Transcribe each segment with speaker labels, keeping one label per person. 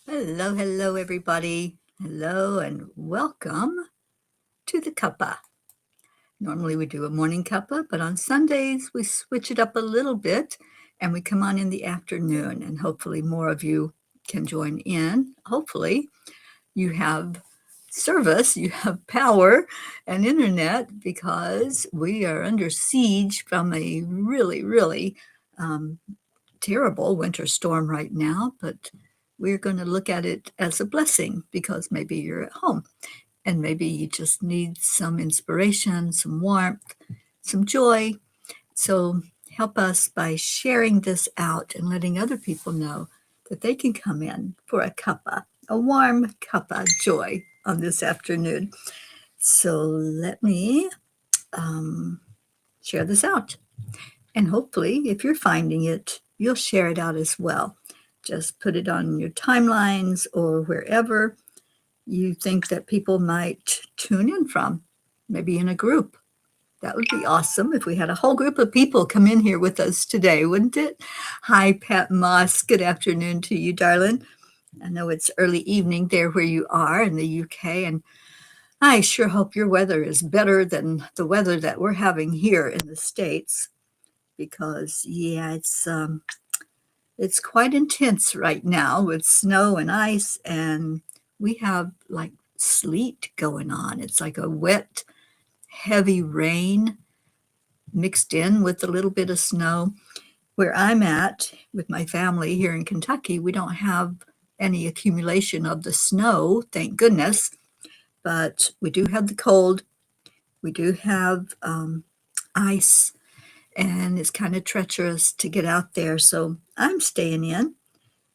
Speaker 1: Hello, hello, everybody. Hello, and welcome to the cuppa. Normally we do a morning cuppa, but on Sundays we switch it up a little bit and we come on in the afternoon, and hopefully more of you can join in. Hopefully, you have service, you have power and internet because we are under siege from a really um, terrible winter storm right now, but we're going to look at it as a blessing because maybe you're at home and maybe you just need some inspiration, some warmth, some joy. So help us by sharing this out and letting other people know that they can come in for a warm cuppa joy on this afternoon. So let me share this out. And hopefully, if you're finding it, you'll share it out as well. Just put it on your timelines or wherever you think that people might tune in from, maybe in a group. That would be awesome if we had a whole group of people come in here with us today, wouldn't it? Hi, Pat Moss. Good afternoon to you, darling. I know it's early evening there where you are in the UK, and I sure hope your weather is better than the weather that we're having here in the States because, yeah, it's quite intense right now with snow and ice, and we have like sleet going on. It's like a wet, heavy rain mixed in with a little bit of snow. Where I'm at with my family here in Kentucky, we don't have any accumulation of the snow, thank goodness, but we do have the cold. We do have ice, and it's kind of treacherous to get out there. So I'm staying in.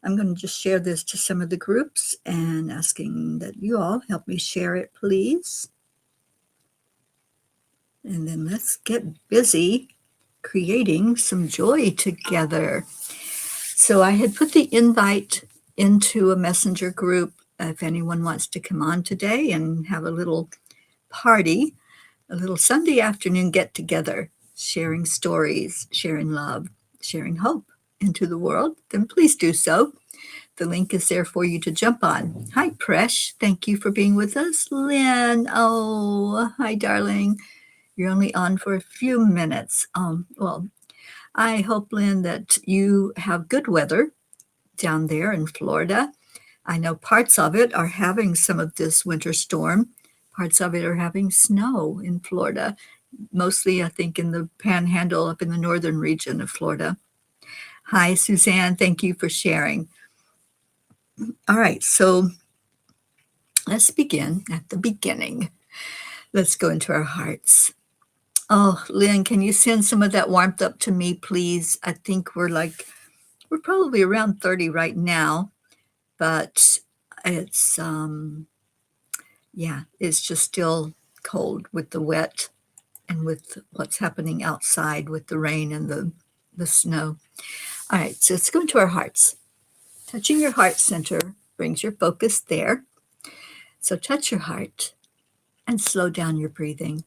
Speaker 1: I'm going to just share this to some of the groups and asking that you all help me share it, please. And then let's get busy creating some joy together. So I had put the invite into a messenger group if anyone wants to come on today and have a little party, a little Sunday afternoon get together, sharing stories, sharing love, sharing hope into the world, then please do so. The link is there for you to jump on. Hi, Presh. Thank you for being with us. Lynn. Oh, hi, darling. You're only on for a few minutes. Well, I hope, Lynn, that you have good weather down there in Florida. I know parts of it are having some of this winter storm. Parts of it are having snow in Florida, mostly, I think, in the panhandle up in the northern region of Florida. Hi, Suzanne. Thank you for sharing. All right, so let's begin at the beginning. Let's go into our hearts. Oh, Lynn, can you send some of that warmth up to me, please? I think we're probably around 30 right now, but it's, yeah, it's just still cold with the wet and with what's happening outside with the rain and the snow. All right, so let's go into our hearts. Touching your heart center brings your focus there. So touch your heart and slow down your breathing.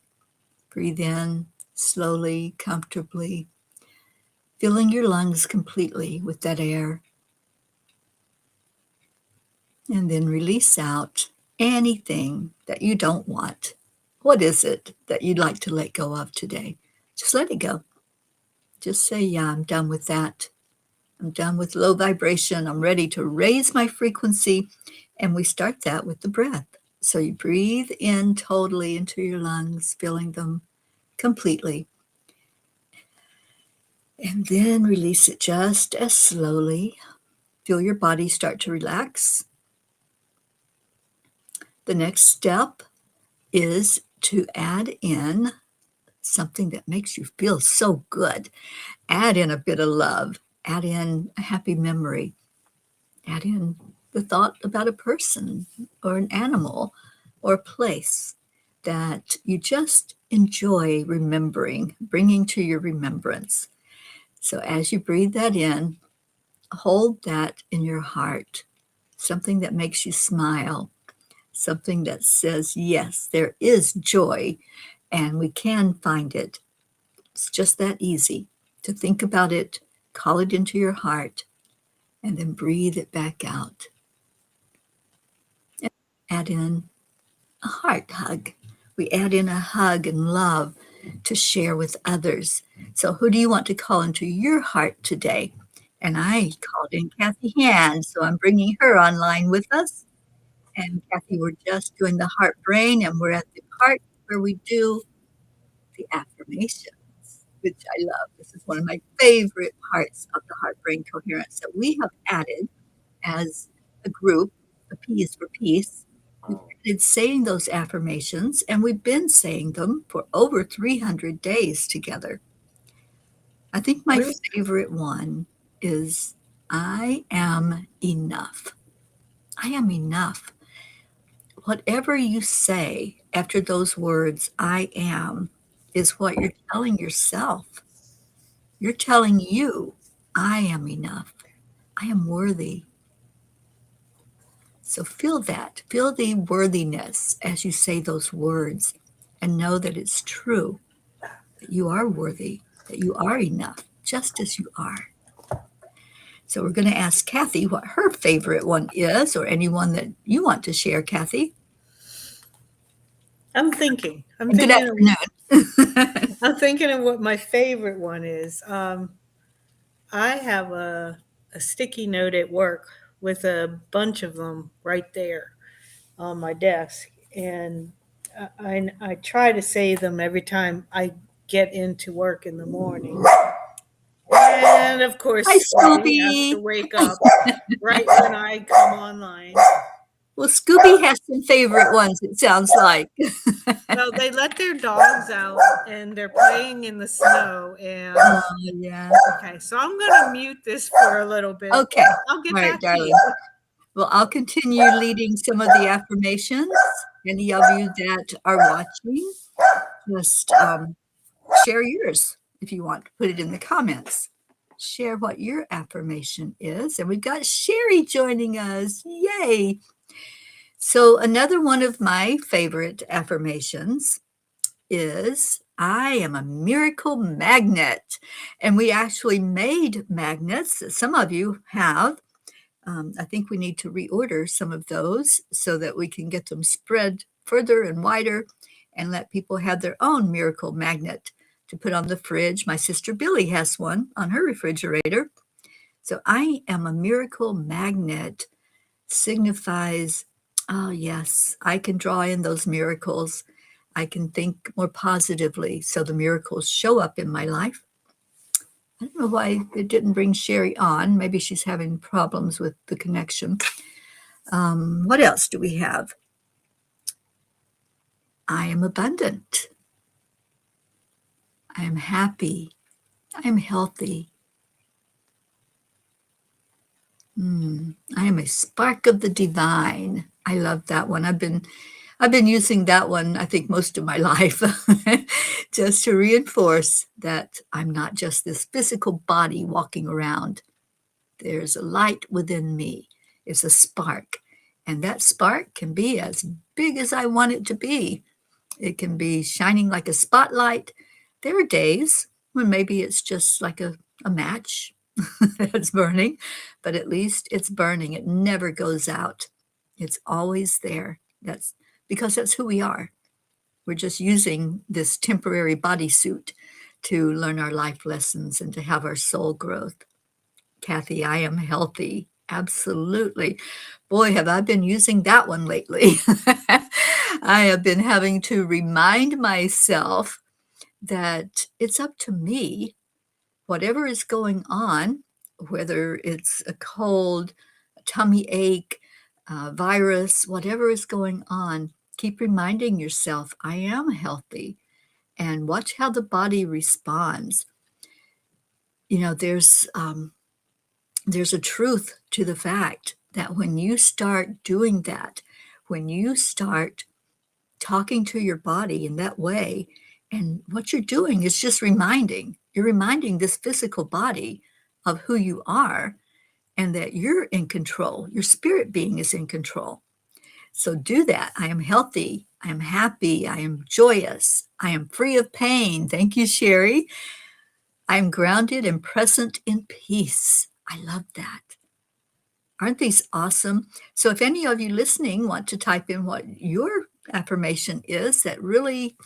Speaker 1: Breathe in slowly, comfortably, filling your lungs completely with that air. And then release out anything that you don't want. What is it that you'd like to let go of today? Just let it go. Just say, yeah, I'm done with that. I'm done with low vibration. I'm ready to raise my frequency. And we start that with the breath. So you breathe in totally into your lungs, filling them completely. And then release it just as slowly. Feel your body start to relax. The next step is to add in something that makes you feel so good. Add in a bit of love. Add in a happy memory. Add in the thought about a person or an animal or a place that you just enjoy remembering, bringing to your remembrance. So as you breathe that in, hold that in your heart, something that makes you smile, something that says, yes, there is joy and we can find it. It's just that easy to think about it, call it into your heart, and then breathe it back out. add in a heart hug. We add in a hug and love to share with others. So, who do you want to call into your heart today? And I called in Kathy Hand, so I'm bringing her online with us. And Kathy, we're just doing the heart brain, and we're at the part where we do the affirmations, which I love. This is one of my favorite parts of the heart brain coherence that we have added as a group. The P is for peace. We've added saying those affirmations, and we've been saying them for over 300 days together. I think my favorite one is I am enough. I am enough. Whatever you say after those words, I am, is what you're telling yourself. You're telling you, I am enough. I am worthy. So feel that. Feel the worthiness as you say those words and know that it's true, that you are worthy, that you are enough, just as you are. So we're going to ask Kathy what her favorite one is, or anyone that you want to share, Kathy.
Speaker 2: I'm thinking.
Speaker 1: Good afternoon.
Speaker 2: I'm thinking of what my favorite one is. I have a sticky note at work with a bunch of them right there on my desk, and I try to say them every time I get into work in the morning. And of course,
Speaker 1: Hi,
Speaker 2: Scooby has to
Speaker 1: Scooby.
Speaker 2: wake up right when I come online.
Speaker 1: Well, Scooby has some favorite ones, it sounds like.
Speaker 2: Well, they let their dogs out and they're playing in the snow. And
Speaker 1: Oh, yeah.
Speaker 2: okay, so I'm going to mute this for a little bit.
Speaker 1: Okay.
Speaker 2: I'll get
Speaker 1: All right,
Speaker 2: back to
Speaker 1: darling.
Speaker 2: you.
Speaker 1: Well, I'll continue leading some of the affirmations. Any of you that are watching, just share yours if you want. Put it in the comments. Share what your affirmation is. And we've got Sherry joining us. Yay. So another one of my favorite affirmations is I am a miracle magnet. And we actually made magnets. Some of you have. I think we need to reorder some of those so that we can get them spread further and wider and let people have their own miracle magnet to put on the fridge. My sister Billy has one on her refrigerator. So I am a miracle magnet signifies, oh, yes, I can draw in those miracles. I can think more positively so the miracles show up in my life. I don't know why it didn't bring Sherry on. Maybe she's having problems with the connection. What else do we have? I am abundant. I am happy. I am healthy. I am a spark of the divine. I love that one. I've been using that one, I think, most of my life, just to reinforce that I'm not just this physical body walking around. There's a light within me. It's a spark. And that spark can be as big as I want it to be. It can be shining like a spotlight. There are days when maybe it's just like a match that's burning, but at least it's burning. It never goes out. It's always there. That's because that's who we are. We're just using this temporary bodysuit to learn our life lessons and to have our soul growth. Kathy, I am healthy. Absolutely. Boy, have I been using that one lately. I have been having to remind myself that it's up to me, whatever is going on, whether it's a cold, a tummy ache, a virus, whatever is going on, keep reminding yourself, I am healthy, and watch how the body responds. You know, there's a truth to the fact that when you start doing that, when you start talking to your body in that way, and what you're doing is just you're reminding this physical body of who you are and that you're in control. Your spirit being is in control. So do that. I am healthy. I am happy. I am joyous. I am free of pain. Thank you, Sherry. I am grounded and present in peace. I love that. Aren't these awesome? So if any of you listening want to type in what your affirmation is that really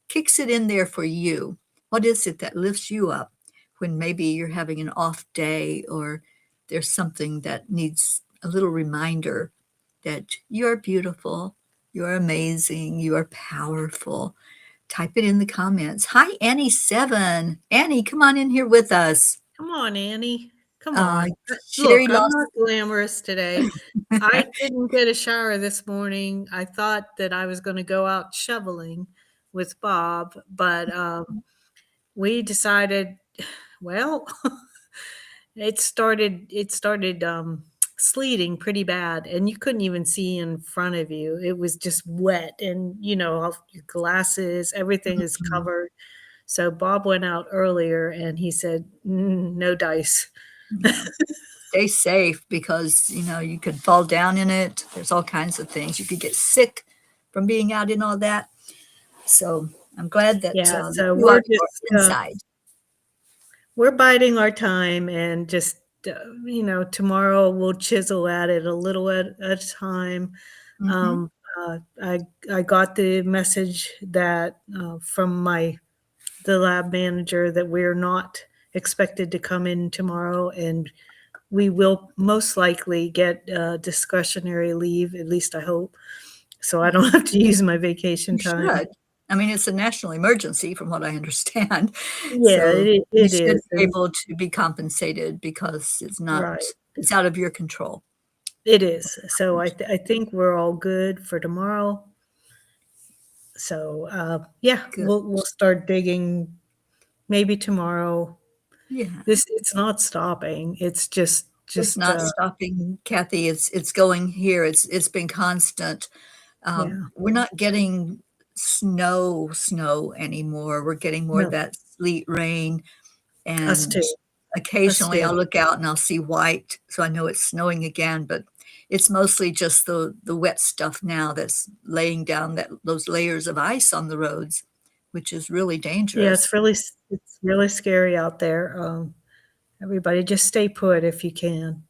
Speaker 1: kicks it in there for you, what is it that lifts you up when maybe you're having an off day or there's something that needs a little reminder that you're beautiful, you're amazing, you are powerful. Type it in the comments. Hi, Annie7. Annie, come on in here with us.
Speaker 2: Come on, Annie. Come
Speaker 1: Uh,
Speaker 2: on.
Speaker 1: Sherry
Speaker 2: Look, I'm
Speaker 1: lost.
Speaker 2: not glamorous today. I didn't get a shower this morning. I thought that I was going to go out shoveling with Bob, but we decided, well, it started sleeting pretty bad, and you couldn't even see in front of you. It was just wet, and all your glasses, everything is
Speaker 1: Mhm.
Speaker 2: covered. So Bob went out earlier, and he said, "No dice."
Speaker 1: Yeah. Stay safe because, you could fall down in it. There's all kinds of things. You could get sick from being out in all that. So I'm glad that
Speaker 2: Yeah, so
Speaker 1: you are
Speaker 2: we're just
Speaker 1: inside.
Speaker 2: we're biding our time, and just tomorrow we'll chisel at it a little at a time.
Speaker 1: Hmm.
Speaker 2: Um, I got the message that from the lab manager that we're not expected to come in tomorrow, and we will most likely get discretionary leave. At least I hope, so I
Speaker 1: Yeah,
Speaker 2: don't have to use my vacation
Speaker 1: you
Speaker 2: time.
Speaker 1: should. I mean, it's a national emergency from what I understand.
Speaker 2: Yeah,
Speaker 1: So you
Speaker 2: it
Speaker 1: should
Speaker 2: is,
Speaker 1: be
Speaker 2: and
Speaker 1: able to be compensated because
Speaker 2: right.
Speaker 1: it's out of your control.
Speaker 2: It is. So I think we're all good for tomorrow. So yeah,
Speaker 1: Good.
Speaker 2: we'll start digging maybe tomorrow.
Speaker 1: Yeah.
Speaker 2: It's not stopping. It's
Speaker 1: It's
Speaker 2: just
Speaker 1: not stopping, Kathy. It's going here. It's been constant.
Speaker 2: yeah.
Speaker 1: We're not getting snow anymore. We're getting more of
Speaker 2: No,
Speaker 1: that sleet rain,
Speaker 2: us
Speaker 1: and
Speaker 2: too. Us
Speaker 1: occasionally
Speaker 2: too.
Speaker 1: I'll look out and I'll see white, so I know it's snowing again, but it's mostly just the wet stuff now that's laying down those layers of ice on the roads, which is really
Speaker 2: Yeah,
Speaker 1: dangerous.
Speaker 2: it's really scary out there. Everybody just stay put if you can.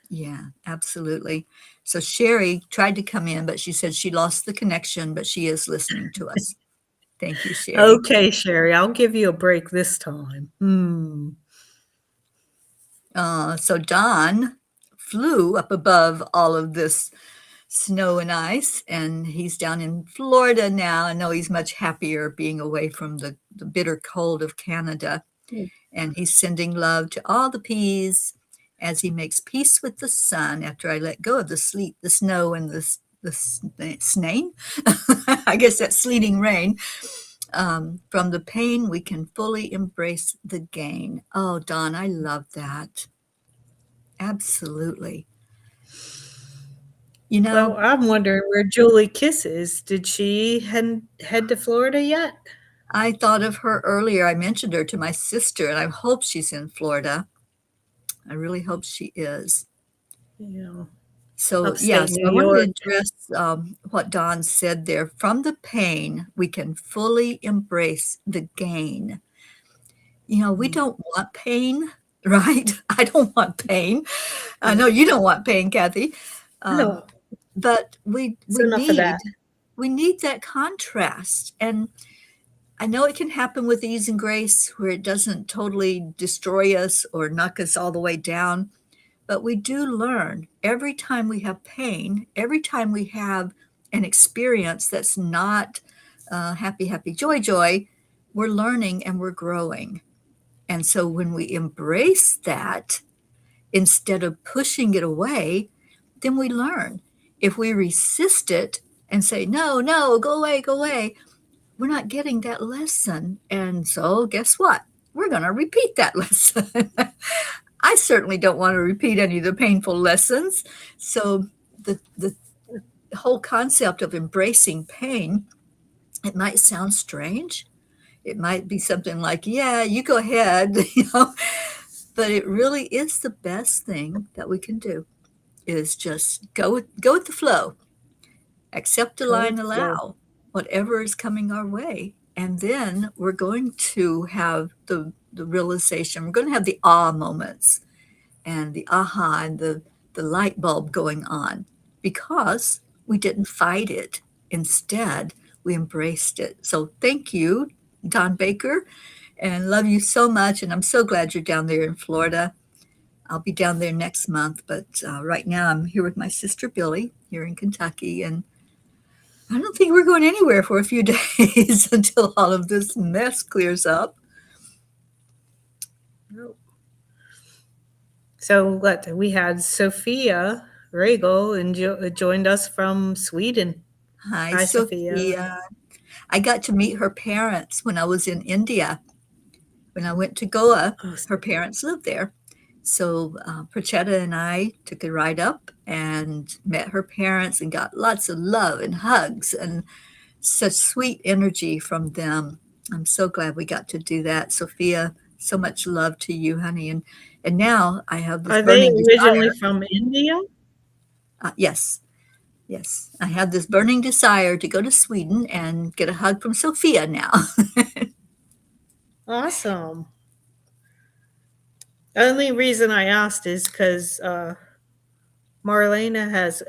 Speaker 1: Yeah, absolutely. So Sherry tried to come in, but she said she lost the connection, but she is listening to us. Thank you, Sherry.
Speaker 2: Okay, Sherry, I'll give you a break this time.
Speaker 1: So Don flew up above all of this snow and ice, and he's down in Florida now. I know he's much happier being away from the bitter cold of Canada, and he's sending love to all the peas as he makes peace with the sun after I let go of the sleet, the snow, and the snain. I guess that's sleeting rain. From the pain, we can fully embrace the gain. Oh, Don, I love that. Absolutely. You
Speaker 2: Well,
Speaker 1: know,
Speaker 2: I'm wondering where Julie Kiss is. Did she head to Florida yet?
Speaker 1: I thought of her earlier. I mentioned her to my sister, and I hope she's in Florida. I really hope she is.
Speaker 2: You know,
Speaker 1: So, yeah,
Speaker 2: upstate
Speaker 1: so
Speaker 2: New
Speaker 1: I wanted to
Speaker 2: York.
Speaker 1: address what Don said there. From the pain, we can fully embrace the gain. We
Speaker 2: Mm.
Speaker 1: don't want pain, right? I don't want pain. I know you don't want pain, Kathy. Um,
Speaker 2: No,
Speaker 1: but we
Speaker 2: it's
Speaker 1: we
Speaker 2: enough of
Speaker 1: need
Speaker 2: that.
Speaker 1: we need that contrast. And I know it can happen with ease and grace where it doesn't totally destroy us or knock us all the way down, but we do learn every time we have pain, every time we have an experience that's not happy, happy, joy, joy, we're learning and we're growing. And so when we embrace that instead of pushing it away, then we learn. If we resist it and say, no, no, go away, we're not getting that lesson. And so, guess what? We're going to repeat that lesson. I certainly don't want to repeat any of the painful lessons. So, the whole concept of embracing pain, it might sound strange. It might be something like, yeah, you go ahead, but it really is the best thing that we can do is just go with the flow, accept,
Speaker 2: Go with
Speaker 1: align,
Speaker 2: the flow.
Speaker 1: allow whatever is coming our way. And then we're going to have the realization, we're going to have the ah moments and the aha and the the light bulb going on because we didn't fight it. Instead, we embraced it. So thank you, Don Baker, and love you so much. And I'm so glad you're down there in Florida. I'll be down there next month, but right now I'm here with my sister Billy here in Kentucky, and I don't think we're going anywhere for a few days until all of this mess clears up.
Speaker 2: Nope. So what we had Sophia Regal and joined us from Sweden.
Speaker 1: Hi,
Speaker 2: Hi, Sophia.
Speaker 1: Sophia. I got to meet her parents when I was in India. When I went to Goa,
Speaker 2: Oh,
Speaker 1: her parents lived there. So Prachetta and I took a ride up and met her parents and got lots of love and hugs and such sweet energy from them. I'm so glad we got to do that. Sophia, so much love to you, honey. And now I have this
Speaker 2: are they
Speaker 1: burning
Speaker 2: originally
Speaker 1: desire.
Speaker 2: from India?
Speaker 1: Yes, yes. I have this burning desire to go to Sweden and get a hug from Sophia now.
Speaker 2: Awesome. Only reason I asked is because Marlena has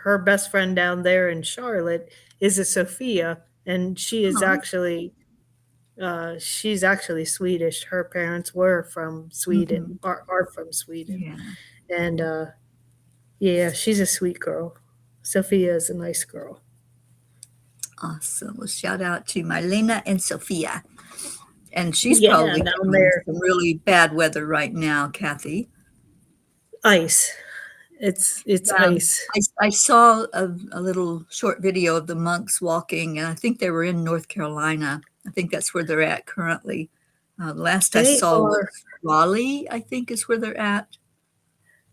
Speaker 2: her best friend down there in Charlotte is a Sophia, and
Speaker 1: Oh,
Speaker 2: she's actually Swedish. Her parents were from Sweden,
Speaker 1: mhm.
Speaker 2: are from Sweden,
Speaker 1: Yeah,
Speaker 2: and yeah, she's a sweet girl. Sophia is a nice girl.
Speaker 1: awesome. Well, shout out to Marlena and Sophia. And she's
Speaker 2: Yeah,
Speaker 1: probably
Speaker 2: down
Speaker 1: getting
Speaker 2: there,
Speaker 1: some really bad weather right now, Kathy.
Speaker 2: ice. It's
Speaker 1: Yeah,
Speaker 2: ice.
Speaker 1: I saw a little short video of the monks walking, and I think they were in North Carolina. I think that's where they're at currently. The last I
Speaker 2: They
Speaker 1: saw was
Speaker 2: are.
Speaker 1: Raleigh, I think is where they're at.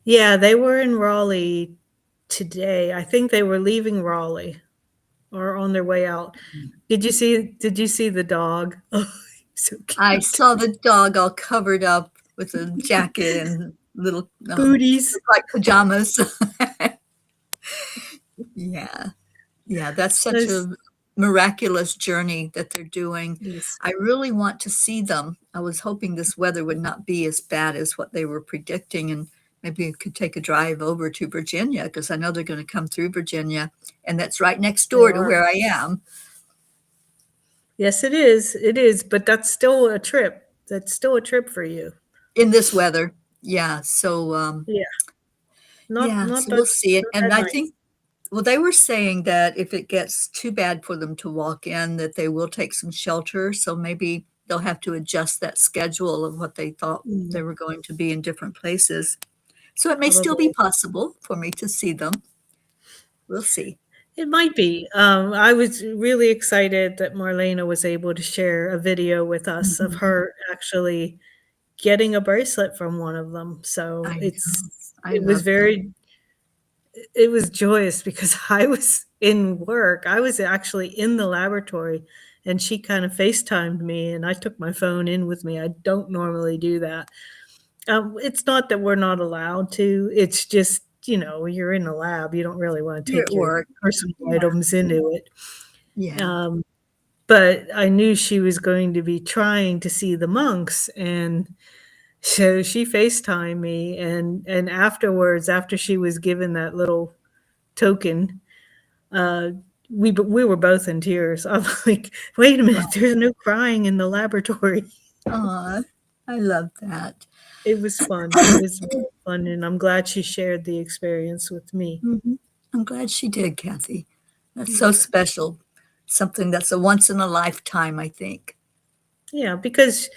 Speaker 2: Yeah, they were in Raleigh today. I think they were leaving Raleigh or on their way out. Did you see the dog? Oh, so
Speaker 1: I
Speaker 2: cute.
Speaker 1: saw the dog all covered up with a jacket and little
Speaker 2: Booties.
Speaker 1: look like pajamas. Yeah. Yeah, that's such
Speaker 2: Those,
Speaker 1: a miraculous journey that they're doing.
Speaker 2: yes.
Speaker 1: I really want to see them. I was hoping this weather would not be as bad as what they were predicting, and maybe we could take a drive over to Virginia because I know they're going to come through Virginia, and that's right next
Speaker 2: They
Speaker 1: door to
Speaker 2: are.
Speaker 1: where I am
Speaker 2: Yes, it is. It is, but that's still a trip. That's still a trip for you.
Speaker 1: in this weather. Yeah, so
Speaker 2: Yeah. Not
Speaker 1: yeah,
Speaker 2: not
Speaker 1: so
Speaker 2: that
Speaker 1: we'll see it.
Speaker 2: not
Speaker 1: And
Speaker 2: that
Speaker 1: I
Speaker 2: nice.
Speaker 1: think well, they were saying that if it gets too bad for them to walk in, that they will take some shelter. So maybe they'll have to adjust that schedule of what they thought
Speaker 2: Mm,
Speaker 1: they were going to be in different places. So it may still be
Speaker 2: probably.
Speaker 1: possible for me to see them. We'll see.
Speaker 2: It might be. I was really excited that Marlena was able to share a video with us of
Speaker 1: Mhm.
Speaker 2: her actually getting a bracelet from one of them. So
Speaker 1: I know.
Speaker 2: it's
Speaker 1: I
Speaker 2: it was
Speaker 1: love that.
Speaker 2: very it was joyous because I was in work. I was actually in the laboratory and she kind of FaceTimed me and I took my phone in with me. I don't normally do that. It's not that we're not allowed to. It's just, you're in a lab. You don't really want to
Speaker 1: You're
Speaker 2: take
Speaker 1: at
Speaker 2: your
Speaker 1: work.
Speaker 2: personal
Speaker 1: Yeah.
Speaker 2: items into it.
Speaker 1: Yeah.
Speaker 2: Um, but I knew she was going to be trying to see the monks, and so she FaceTimed me, and afterwards, after she was given that little token, uh, we were both in tears. I'm like, "Wait a minute, there's no crying in the laboratory."
Speaker 1: Aw, I love that.
Speaker 2: It was fun. It was really fun, and I'm glad she shared the experience with me.
Speaker 1: Mhm. I'm glad she did, Kathy. That's so
Speaker 2: Yeah.
Speaker 1: special. Something that's a once in a lifetime, I think.
Speaker 2: Yeah, because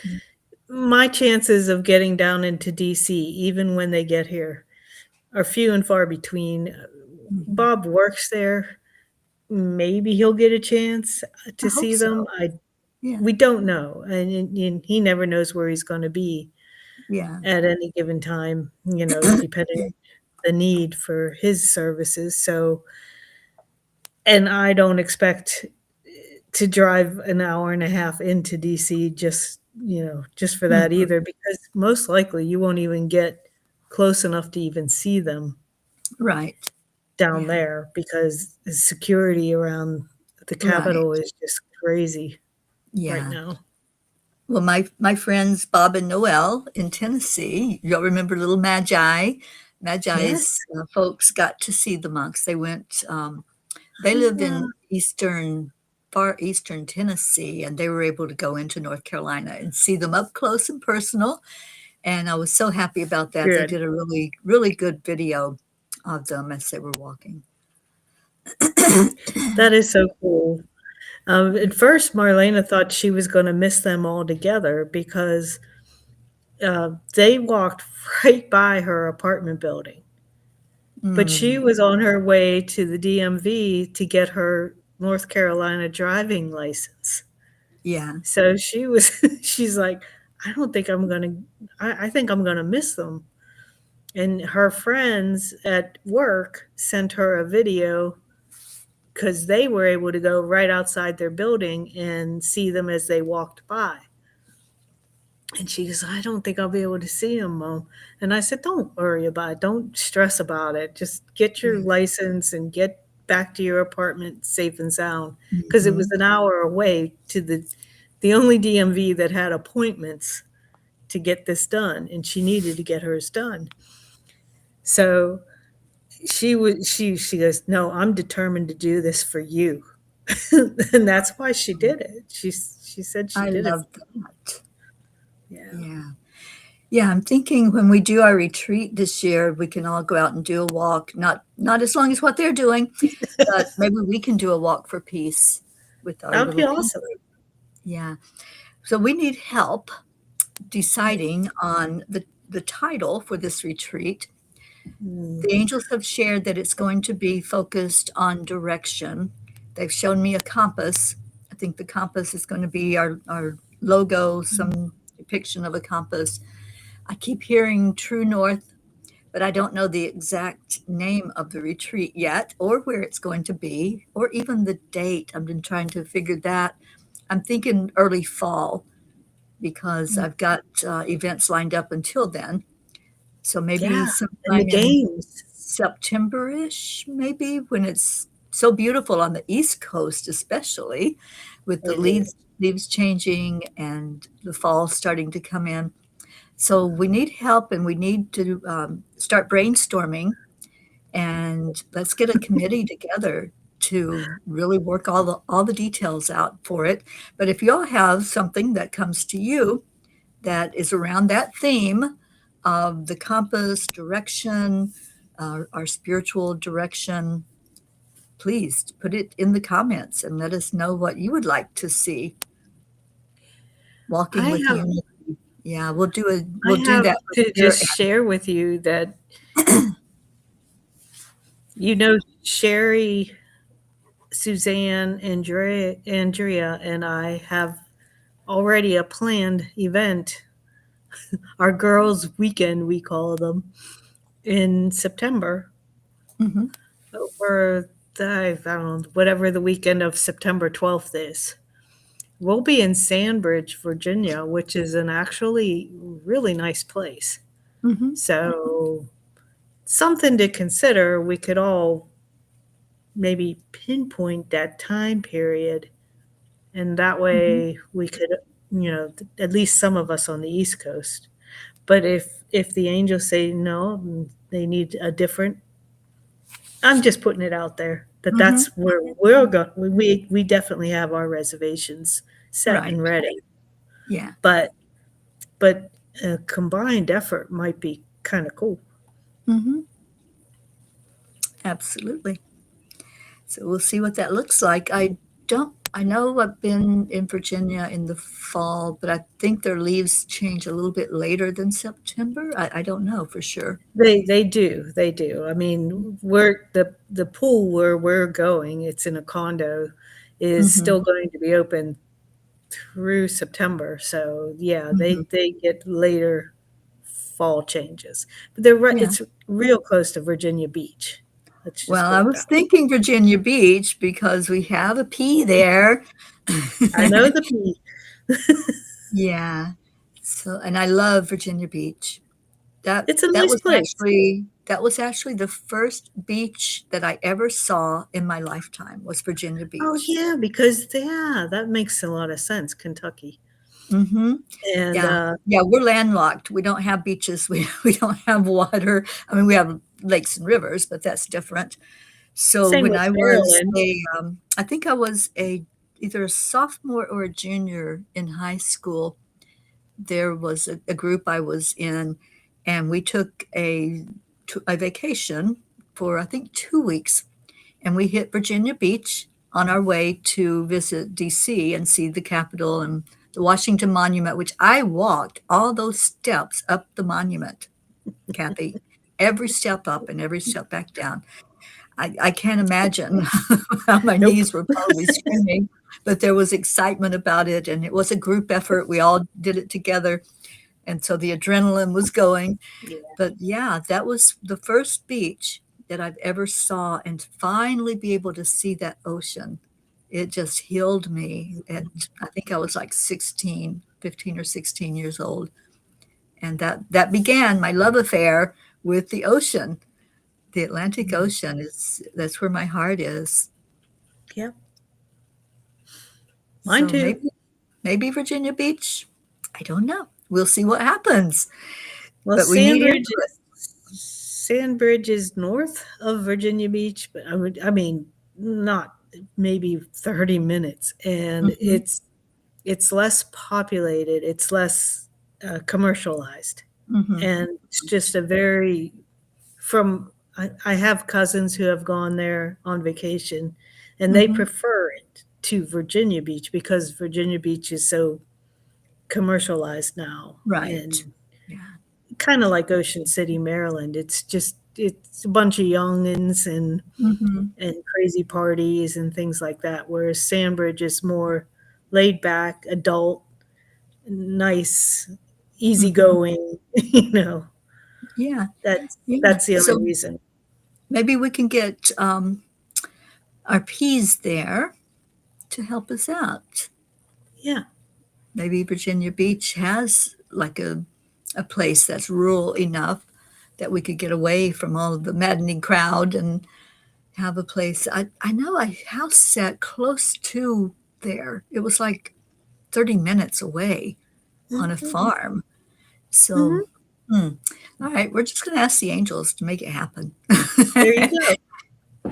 Speaker 2: my chances of getting down into DC, even when they get here, are few and far between.
Speaker 1: Mhm.
Speaker 2: Bob works there. Maybe he'll get a chance
Speaker 1: I
Speaker 2: to
Speaker 1: hope
Speaker 2: see them.
Speaker 1: so. Yeah.
Speaker 2: We don't know, and he never knows where he's gonna be
Speaker 1: Yeah.
Speaker 2: at any given time, depending on the need for his services, so and I don't expect to drive an hour and a half into DC just for that
Speaker 1: Mhm.
Speaker 2: either, because most likely you won't even get close enough to even see them
Speaker 1: Right.
Speaker 2: down
Speaker 1: Yeah.
Speaker 2: there because the security around the
Speaker 1: Right.
Speaker 2: Capitol is just crazy right
Speaker 1: Yeah.
Speaker 2: now.
Speaker 1: Well, my friends Bob and Noel in Tennessee, you'll remember little Magi.
Speaker 2: Yes.
Speaker 1: Magi's folks got to see the monks. They went. They live
Speaker 2: Ah,
Speaker 1: in far eastern Tennessee, and they were able to go into North Carolina and see them up close and personal. And I was so happy about that. They
Speaker 2: good.
Speaker 1: did a really, really good video of them as they were walking.
Speaker 2: That is so cool. At first, Marlena thought she was going to miss them all together because they walked right by her apartment building. But she
Speaker 1: Mm,
Speaker 2: was on her way to the DMV to get her North Carolina driving license.
Speaker 1: yeah.
Speaker 2: So she's like, I don't think I'm going to, I think I'm going to miss them. And her friends at work sent her a video because they were able to go right outside their building and see them as they walked by. And she goes, I don't think I'll be able to see them, Mom. And I said, don't worry about it. Don't stress about it. Just get your
Speaker 1: Yeah.
Speaker 2: license and get back to your apartment safe and sound. Because it was
Speaker 1: Mhm.
Speaker 2: an hour away to the only DMV that had appointments to get this done. And she needed to get hers done. So she goes, no, I'm determined to do this for you. And that's why she did it. She said she
Speaker 1: I
Speaker 2: did it.
Speaker 1: love that.
Speaker 2: Yeah.
Speaker 1: Yeah. Yeah, I'm thinking when we do our retreat this year, we can all go out and do a walk. Not as long as what they're doing, but maybe we can do a walk for peace with our
Speaker 2: That would be
Speaker 1: little pea
Speaker 2: awesome.
Speaker 1: group. Yeah. So we need help deciding on the title for this retreat.
Speaker 2: Mm,
Speaker 1: The angels have shared that it's going to be focused on direction. They've shown me a compass. I think the compass is going to be our logo, some depiction of a compass. I keep hearing True North, but I don't know the exact name of the retreat yet, or where it's going to be, or even the date. I've been trying to figure that. I'm thinking early fall because
Speaker 2: mm.
Speaker 1: I've got events lined up until then. So maybe
Speaker 2: Yeah, and the
Speaker 1: sometime in
Speaker 2: games.
Speaker 1: September-ish, maybe when it's so beautiful on the East Coast, especially with the
Speaker 2: It is.
Speaker 1: leaves changing and the fall starting to come in. So we need help, and we need to start brainstorming, and let's get a committee together to really work all the details out for it. But if you all have something that comes to you that is around that theme of the compass direction, our spiritual direction, please put it in the comments and let us know what you would like to see walking
Speaker 2: I
Speaker 1: with
Speaker 2: have
Speaker 1: unity. Yeah,
Speaker 2: I
Speaker 1: we'll do
Speaker 2: have
Speaker 1: that with
Speaker 2: to
Speaker 1: your
Speaker 2: just share with you that, you know, Sherry, Suzanne, Andrea, and I have already a planned event, our girls' weekend, we call them, in September,
Speaker 1: Mhm,
Speaker 2: over I don't know, whatever the weekend of September 12th is. We'll be in Sandbridge, Virginia, which is an actually really nice place.
Speaker 1: mhm,
Speaker 2: So, something to consider. We could all maybe pinpoint that time period, and that
Speaker 1: mhm,
Speaker 2: way we could, at least some of us on the East Coast. But if the angels say no, they need a different, I'm just putting it out there that
Speaker 1: mhm.
Speaker 2: that's where we're going. We definitely have our reservations set
Speaker 1: Right.
Speaker 2: and ready.
Speaker 1: Yeah.
Speaker 2: But but a combined effort might be kind of cool.
Speaker 1: Mhm. Absolutely. So we'll see what that looks like. I know I've been in Virginia in the fall, but I think their leaves change a little bit later than September. I don't know for sure.
Speaker 2: They do. I mean, we're the pool where we're going. It's in a condo, is
Speaker 1: Mhm,
Speaker 2: still going to be open through September. So yeah,
Speaker 1: mhm.
Speaker 2: they get later fall changes. But they're right.
Speaker 1: Yeah.
Speaker 2: It's real close to Virginia Beach. Let's just
Speaker 1: Well,
Speaker 2: put
Speaker 1: I
Speaker 2: it
Speaker 1: was
Speaker 2: that way.
Speaker 1: thinking Virginia Beach because we have a P there.
Speaker 2: I know the P.
Speaker 1: Yeah. So, and I love Virginia Beach.
Speaker 2: It's a nice place.
Speaker 1: That was actually the first beach that I ever saw in my lifetime was Virginia
Speaker 2: Oh
Speaker 1: Beach.
Speaker 2: yeah, because yeah, that makes a lot of sense. Kentucky.
Speaker 1: Mm-hmm.
Speaker 2: And
Speaker 1: Yeah. Yeah, we're landlocked. We don't have beaches. We don't have water. I mean, we have lakes and rivers, but that's different. So
Speaker 2: same
Speaker 1: when
Speaker 2: with
Speaker 1: I was
Speaker 2: Maryland.
Speaker 1: I think I was either a sophomore or a junior in high school, there was a group I was in, and we took a vacation for I think 2 weeks, and we hit Virginia Beach on our way to visit DC and see the Capitol and the Washington Monument, which I walked all those steps up the monument, Kathy, every step up and every step back down. I can't imagine how my
Speaker 2: Nope.
Speaker 1: knees were probably screaming, but there was excitement about it, and it was a group effort. We all did it together, and so the adrenaline was going.
Speaker 2: Yeah.
Speaker 1: But yeah, that was the first beach that I've ever saw, and to finally be able to see that ocean, it just healed me. At I think I was like 16, 15 or 16 years old, and that began my love affair with the ocean. The Atlantic Ocean is that's where my heart is.
Speaker 2: Yep. Mine
Speaker 1: So
Speaker 2: too.
Speaker 1: maybe Virginia Beach. I don't know. We'll see what happens.
Speaker 2: Well,
Speaker 1: But we need input.
Speaker 2: Sandbridge is north of Virginia Beach, but I mean, not maybe 30 minutes, and
Speaker 1: Mhm,
Speaker 2: it's less populated, it's less commercialized,
Speaker 1: mhm,
Speaker 2: and it's just a very from I have cousins who have gone there on vacation, and they
Speaker 1: mhm.
Speaker 2: prefer it to Virginia Beach because Virginia Beach is so commercialized now,
Speaker 1: Right.
Speaker 2: and
Speaker 1: Yeah.
Speaker 2: kind of like Ocean City, Maryland. It's a bunch of youngins
Speaker 1: Mhm,
Speaker 2: and crazy parties and things like that. Whereas Sandbridge is more laid back, adult, nice,
Speaker 1: mhm.
Speaker 2: easygoing. You know,
Speaker 1: Yeah,
Speaker 2: that's
Speaker 1: yeah.
Speaker 2: that's the only
Speaker 1: So
Speaker 2: reason.
Speaker 1: maybe we can get our peas there to help us out.
Speaker 2: Yeah.
Speaker 1: Maybe Virginia Beach has like a place that's rural enough that we could get away from all of the maddening crowd and have a place. I know a house sat close to there. It was like 30 minutes away on a
Speaker 2: Hmm.
Speaker 1: farm. So,
Speaker 2: Hmm.
Speaker 1: hmm. All right, we're just going to ask the angels to make it happen.
Speaker 2: There you go.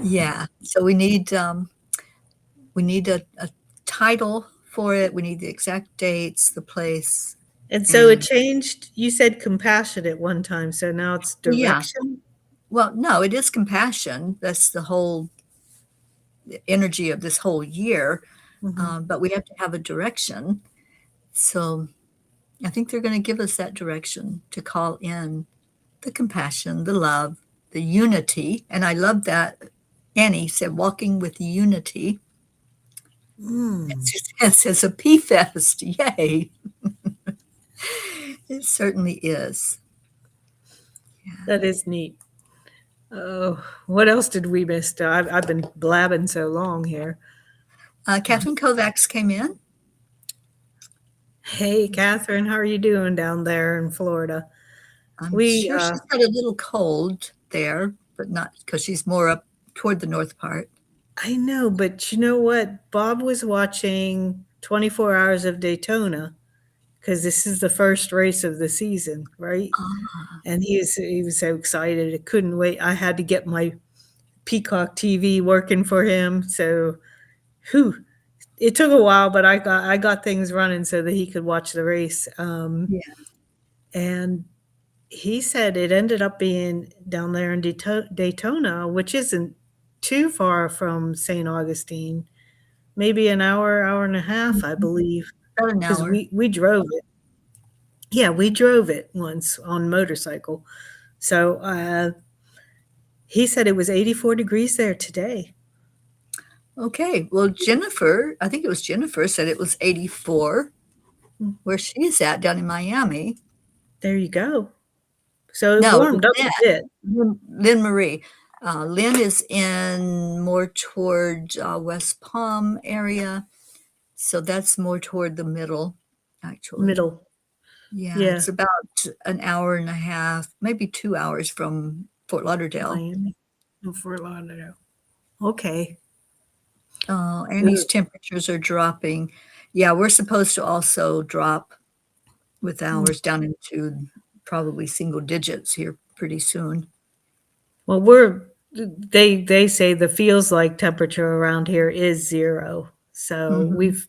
Speaker 1: Yeah. So we need a title for it. We need the exact dates, the place,
Speaker 2: And so it
Speaker 1: and
Speaker 2: changed. You said compassion at one time, so now it's
Speaker 1: yeah.
Speaker 2: direction.
Speaker 1: Well, no, it is compassion. That's the whole energy of this whole year.
Speaker 2: Hmm.
Speaker 1: But we have to have a direction. So I think they're going to give us that direction to call in the compassion, the love, the unity. And I love that Annie said, walking with unity.
Speaker 2: Mm,
Speaker 1: It says a P fest. Yay. It certainly is.
Speaker 2: that is neat. Oh, what else did we miss? I've been blabbing so long here.
Speaker 1: Catherine Kovacs came in.
Speaker 2: Hey, Catherine, how are you doing down there in Florida?
Speaker 1: I'm
Speaker 2: We,
Speaker 1: sure she's got a little cold there, but not because she's more up toward the north part.
Speaker 2: I know, but you know what? Bob was watching 24 Hours of Daytona because this is the first race of the season, right?
Speaker 1: Ah,
Speaker 2: And he was so excited. I couldn't wait. I had to get my Peacock TV working for him. So, whew, it took a while, but I got things running so that he could watch the race.
Speaker 1: yeah.
Speaker 2: And he said it ended up being down there in Daytona, which isn't too far from St. Augustine, maybe an hour, hour and a half, I
Speaker 1: Mhm.
Speaker 2: believe,
Speaker 1: About an
Speaker 2: because
Speaker 1: hour.
Speaker 2: we drove it. Yeah, we drove it once on motorcycle. So he said it was 84 degrees there today.
Speaker 1: Okay. Well, Jennifer, I think it was Jennifer, said it was 84
Speaker 2: Mm,
Speaker 1: where she's at down in Miami.
Speaker 2: there you go. So it
Speaker 1: No,
Speaker 2: warmed up a bit.
Speaker 1: Lynn Marie. Lynn is in more toward West Palm area. So that's more toward the middle, actually.
Speaker 2: Middle.
Speaker 1: Yeah,
Speaker 2: Yeah,
Speaker 1: it's about an hour and a half, maybe 2 hours from Fort Lauderdale.
Speaker 2: Miami and Fort Lauderdale. Okay.
Speaker 1: Annie's temperatures are dropping. Yeah, we're supposed to also drop with
Speaker 2: Mm.
Speaker 1: hours down into probably single digits here pretty soon.
Speaker 2: Well, they say the feels like temperature around here is 0. So
Speaker 1: Mhm.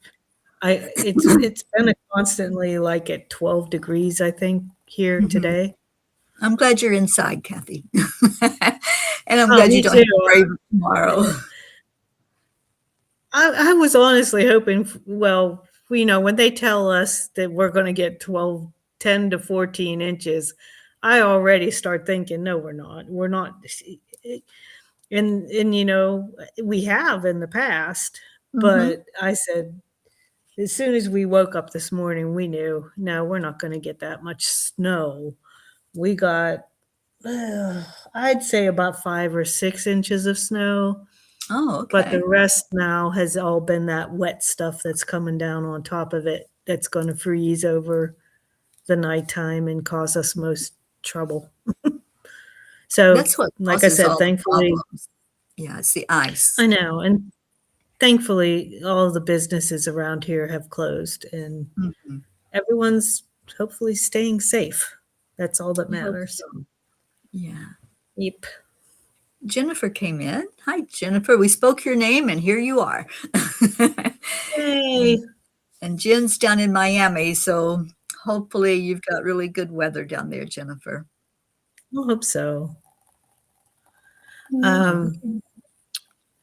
Speaker 2: it's been constantly like at 12 degrees, I think, here
Speaker 1: Mhm.
Speaker 2: today.
Speaker 1: I'm glad you're inside, Kathy. And I'm
Speaker 2: Oh,
Speaker 1: glad you
Speaker 2: me
Speaker 1: don't
Speaker 2: too.
Speaker 1: have to brave it tomorrow.
Speaker 2: I was honestly hoping, well, when they tell us that we're going to get 10 to 14 inches, I already start thinking, no, we're not. We're not. And we have in the past,
Speaker 1: Mhm.
Speaker 2: but I said, as soon as we woke up this morning, we knew, no, we're not going to get that much snow. We got, I'd say about 5 or 6 inches of snow.
Speaker 1: Oh,
Speaker 2: But
Speaker 1: okay.
Speaker 2: the rest now has all been that wet stuff that's coming down on top of it that's going to freeze over the nighttime and cause us most trouble. So,
Speaker 1: That's what
Speaker 2: like I
Speaker 1: causes
Speaker 2: said,
Speaker 1: all the
Speaker 2: thankfully,
Speaker 1: problems. Yeah, it's the ice.
Speaker 2: I know, and thankfully, all the businesses around here have closed and
Speaker 1: Mhm.
Speaker 2: everyone's hopefully staying safe. That's all that
Speaker 1: I hope
Speaker 2: matters.
Speaker 1: so. Yeah.
Speaker 2: Yep.
Speaker 1: Jennifer came in. Hi, Jennifer. We spoke your name, and here you are.
Speaker 2: Yay.
Speaker 1: And and Jen's down in Miami, so hopefully you've got really good weather down there, Jennifer.
Speaker 2: I hope so. Um,
Speaker 1: Okay.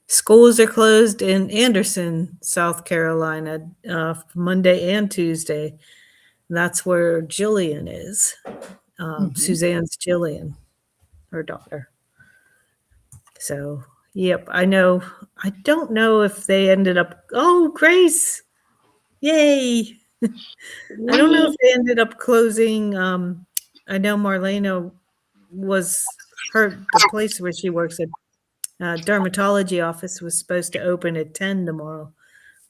Speaker 2: Schools are closed in Anderson, South Carolina, Monday and Tuesday. That's where Jillian is.
Speaker 1: Mhm.
Speaker 2: Suzanne's Jillian, her daughter. So, yep, I know. I don't know if they ended up. Oh, Grace! Yay! I don't know if
Speaker 3: Morning.
Speaker 2: they ended up closing. I know Marlena was the place where she works at dermatology office was supposed to open at 10 tomorrow,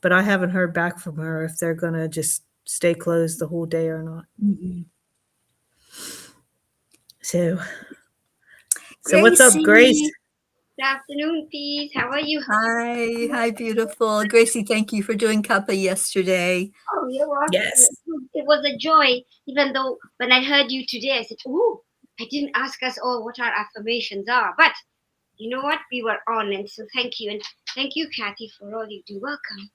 Speaker 2: but I haven't heard back from her if they're gonna just stay closed the whole day or not.
Speaker 1: Mhm.
Speaker 2: So, what's up, Grace?
Speaker 3: Gracie. Good afternoon, peace. How are you?
Speaker 1: Hi. Hi, beautiful. Gracie, thank you for doing Cuppa yesterday.
Speaker 3: Oh, you're welcome.
Speaker 2: Yes.
Speaker 3: It was a joy, even though when I heard you today, I said, "Oh, I didn't ask us all what our affirmations are." But you know what? We were on, and so thank you, and thank you, Kathy, for all you do. Welcome.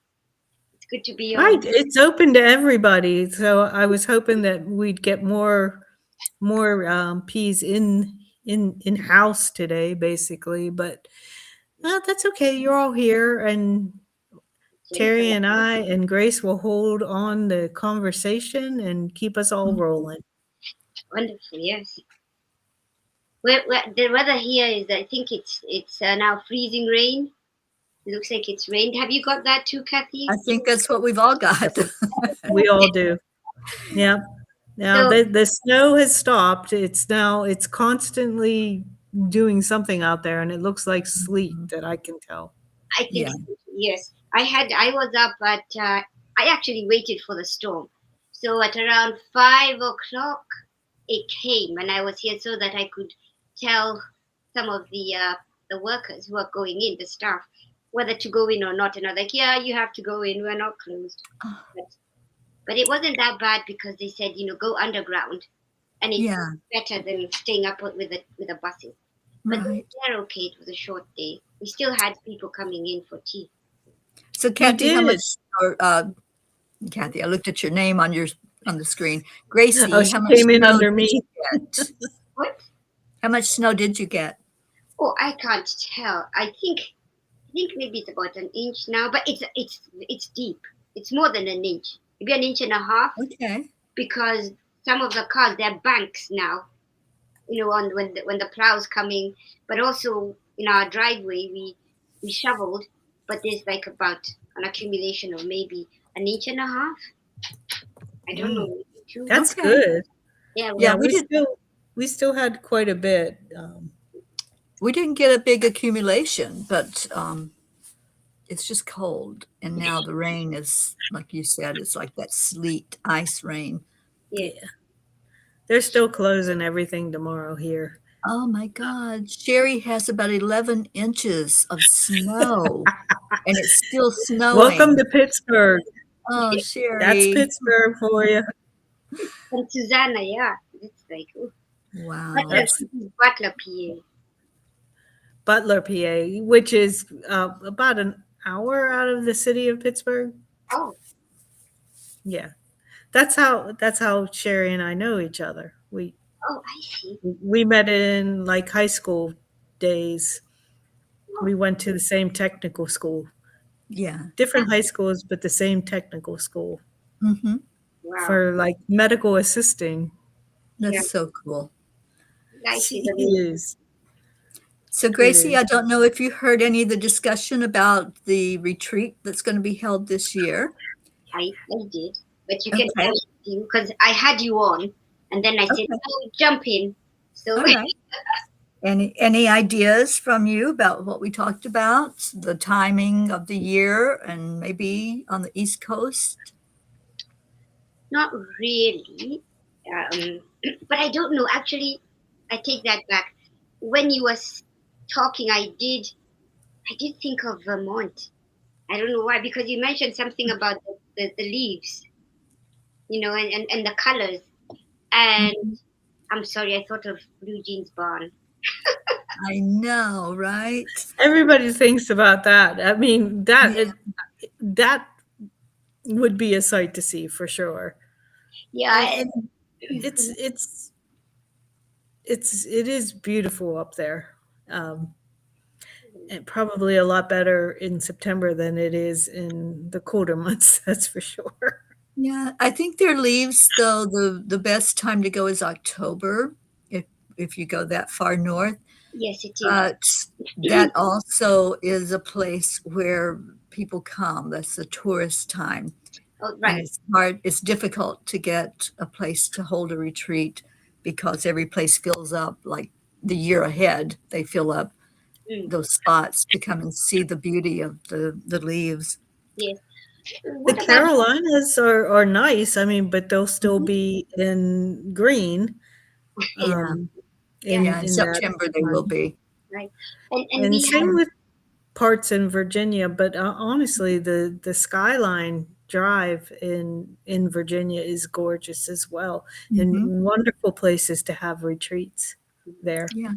Speaker 3: It's good to be
Speaker 2: Right,
Speaker 3: on.
Speaker 2: it's open to everybody. So I was hoping that we'd get more peas in house today, basically. But that's okay. You're all here, and
Speaker 3: Jennifer,
Speaker 2: Terry and I and Grace will hold on the conversation and keep us all rolling.
Speaker 3: wonderful. Yes. The weather here is, I think it's now freezing rain. It looks like it's rained. Have you got that too,
Speaker 1: I
Speaker 3: Kathy?
Speaker 1: think that's what we've all
Speaker 2: Yep,
Speaker 1: got.
Speaker 2: we all do. Yeah. Now
Speaker 3: So
Speaker 2: the snow has stopped. It's constantly doing something out there, and it looks like sleet
Speaker 1: Mhm.
Speaker 2: that I can tell.
Speaker 3: I think
Speaker 1: Yeah.
Speaker 3: yes. I was up at I actually waited for the storm. So at around 5 o'clock it came and I was here so that I could tell some of the workers who are going in, the staff, whether to go in or not. And I was like, yeah, you have to go in. We're not closed. But it wasn't that bad because they said, go underground and it's
Speaker 1: Yeah.
Speaker 3: better than staying up with the buses. But
Speaker 1: Right.
Speaker 3: they're okay. It was a short day. We still had people coming in for tea.
Speaker 1: So,
Speaker 2: We
Speaker 1: Kathy, how much
Speaker 2: did.
Speaker 1: or, Kathy, I looked at your name on the screen.
Speaker 2: Oh,
Speaker 1: Gracie,
Speaker 2: she
Speaker 1: how much
Speaker 2: came in
Speaker 1: snow
Speaker 2: under
Speaker 1: did
Speaker 2: me.
Speaker 1: you get?
Speaker 3: What?
Speaker 1: How much snow did you get?
Speaker 3: Oh, I can't tell. I think maybe it's about an inch now, but it's deep. It's more than an inch, maybe an inch and a half,
Speaker 1: Okay.
Speaker 3: because some of the cars they're banks now. On when the plow's coming, but also in our driveway we shoveled, but there's like about an accumulation of maybe an inch and a half. I don't know,
Speaker 2: Mm,
Speaker 3: maybe two.
Speaker 2: that's
Speaker 1: Okay.
Speaker 2: good.
Speaker 3: Yeah,
Speaker 1: Yeah,
Speaker 2: Yeah, we still had quite a bit.
Speaker 1: we didn't get a big accumulation, but it's just cold. And now the rain is, like you said, it's like that sleet, ice rain.
Speaker 3: yeah.
Speaker 2: Yeah, they're still closing everything tomorrow here.
Speaker 1: Oh my God. Sherry has about 11 inches of snow and it's still
Speaker 2: Welcome
Speaker 1: snowing.
Speaker 2: to Pittsburgh.
Speaker 1: Oh,
Speaker 2: That's
Speaker 1: Sherry.
Speaker 2: Pittsburgh for you.
Speaker 3: And Susanna, yeah. It's like, oh,
Speaker 1: Wow.
Speaker 3: Butler,
Speaker 2: That's
Speaker 3: Butler, PA.
Speaker 2: Butler, PA, which is about an hour out of the city of Pittsburgh.
Speaker 3: Oh,
Speaker 2: Yeah, that's how Sherry and I know each other.
Speaker 3: oh, I see.
Speaker 2: We met in like high school days.
Speaker 3: Oh,
Speaker 2: We went to the same technical school,
Speaker 1: Yeah.
Speaker 2: different high schools, but the same technical school
Speaker 1: Mm-hmm.
Speaker 3: wow.
Speaker 2: for like medical assisting.
Speaker 3: Yeah,
Speaker 1: That's so cool.
Speaker 3: life is
Speaker 2: It
Speaker 3: amazing.
Speaker 2: is.
Speaker 1: So,
Speaker 2: It
Speaker 1: Gracie,
Speaker 2: is.
Speaker 1: I don't know if you heard any of the discussion about the retreat that's going to be held this year.
Speaker 3: I did. But you can
Speaker 1: Okay.
Speaker 3: tell you because I had you on and then I said,
Speaker 1: Okay.
Speaker 3: oh, jump in. So,
Speaker 1: All right. Any ideas from you about what we talked about, the timing of the year, and maybe on the East Coast?
Speaker 3: not really. Um, but I don't know. Actually, I take that back. When you were talking, I did think of Vermont. I don't know why, because you mentioned something about the leaves, and the colors. And
Speaker 1: Mhm.
Speaker 3: I'm sorry, I thought of Blue Jeans Barn.
Speaker 1: I know, right?
Speaker 2: Everybody thinks about that. I mean,
Speaker 1: Yeah.
Speaker 2: that would be a sight to see for sure.
Speaker 3: Yeah,
Speaker 2: And it is beautiful up there. Um, and probably a lot better in September than it is in the colder months. That's for sure.
Speaker 1: Yeah, I think their leaves, though, the best time to go is October if if you go that far north.
Speaker 3: yes, it is.
Speaker 1: But that also is a place where people come. That's the tourist time.
Speaker 3: Oh,
Speaker 1: And
Speaker 3: right.
Speaker 1: it's difficult to get a place to hold a retreat because every place fills up like the year ahead. They fill up
Speaker 3: Mm,
Speaker 1: those spots to come and see the beauty of the leaves.
Speaker 3: yes.
Speaker 2: The
Speaker 3: What about?
Speaker 2: Carolinas are nice. I mean, but they'll still
Speaker 1: Mhm.
Speaker 2: be in green
Speaker 1: Yeah.
Speaker 2: um,
Speaker 3: Yeah,
Speaker 1: Yeah. In
Speaker 2: in that
Speaker 1: September they will
Speaker 2: time.
Speaker 1: be.
Speaker 3: right. And
Speaker 2: And
Speaker 3: we
Speaker 2: same
Speaker 3: have.
Speaker 2: with parts in Virginia. But honestly, the Skyline Drive in Virginia is gorgeous as well, and
Speaker 1: Hmm.
Speaker 2: wonderful places to have retreats there.
Speaker 1: Yeah.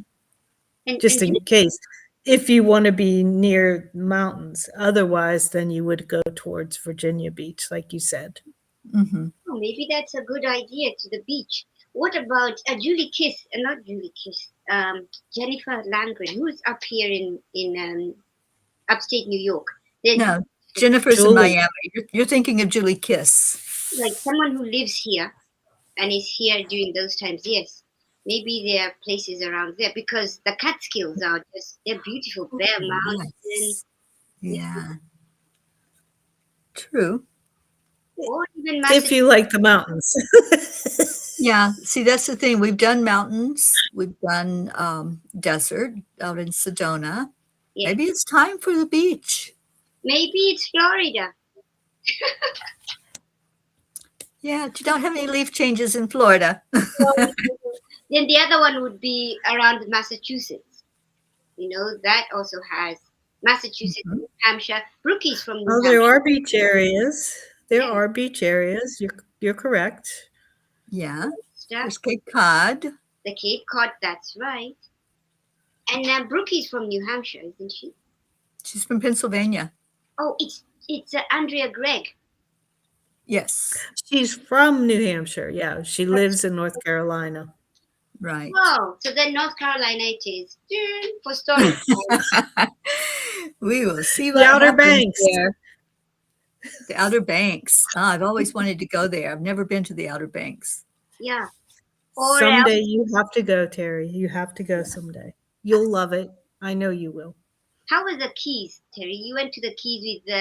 Speaker 2: Just in case, if you want to be near mountains. Otherwise, then you would go towards Virginia Beach, like you said.
Speaker 1: Hmm.
Speaker 3: Oh, maybe that's a good idea to the beach. What about Julie Kiss? Not Julie Kiss. Jennifer Landgren, who's up here in upstate New York. There's
Speaker 1: No, Jennifer's in
Speaker 2: Julie.
Speaker 1: Miami. You're thinking of Julie Kiss.
Speaker 3: like someone who lives here and is here during those times. Yes, maybe there are places around there because the Catskills are they're beautiful.
Speaker 1: Oh,
Speaker 3: Bear Mountain,
Speaker 1: yes. Yeah. True.
Speaker 3: or even
Speaker 2: If you
Speaker 3: Massachusetts.
Speaker 2: like the mountains.
Speaker 1: Yeah. See, that's the thing. We've done mountains. We've done desert out in Sedona.
Speaker 3: Yes,
Speaker 1: Maybe it's time for the beach.
Speaker 3: maybe it's Florida.
Speaker 1: Yeah, you don't have any leaf changes in Florida.
Speaker 3: Then the other one would be around Massachusetts. That also has Massachusetts,
Speaker 1: Mhm.
Speaker 3: New Hampshire. Brookie's from New
Speaker 2: Oh, there
Speaker 3: Hampshire.
Speaker 2: are beach areas. There
Speaker 3: Yeah,
Speaker 2: are beach areas. You're correct.
Speaker 1: Yeah.
Speaker 3: stuff.
Speaker 1: There's Cape Cod.
Speaker 3: The Cape Cod. That's right. And Brookie's from New Hampshire, isn't she?
Speaker 1: She's from Pennsylvania.
Speaker 3: Oh, it's Andrea Gregg.
Speaker 1: Yes.
Speaker 2: She's from New Hampshire. Yeah, she lives in North Carolina.
Speaker 1: Right.
Speaker 3: Oh, so then North Carolina it is. For story time.
Speaker 1: We will see
Speaker 2: The
Speaker 1: what
Speaker 2: Outer
Speaker 1: happens
Speaker 2: Banks.
Speaker 1: there. The Outer Banks. I've always wanted to go there. I've never been to the Outer Banks.
Speaker 3: Yeah. Or
Speaker 2: Someday you have to go, Terry. You have to go someday. You'll love it. I know you will.
Speaker 3: how was the Keys, Terry? You went to the Keys with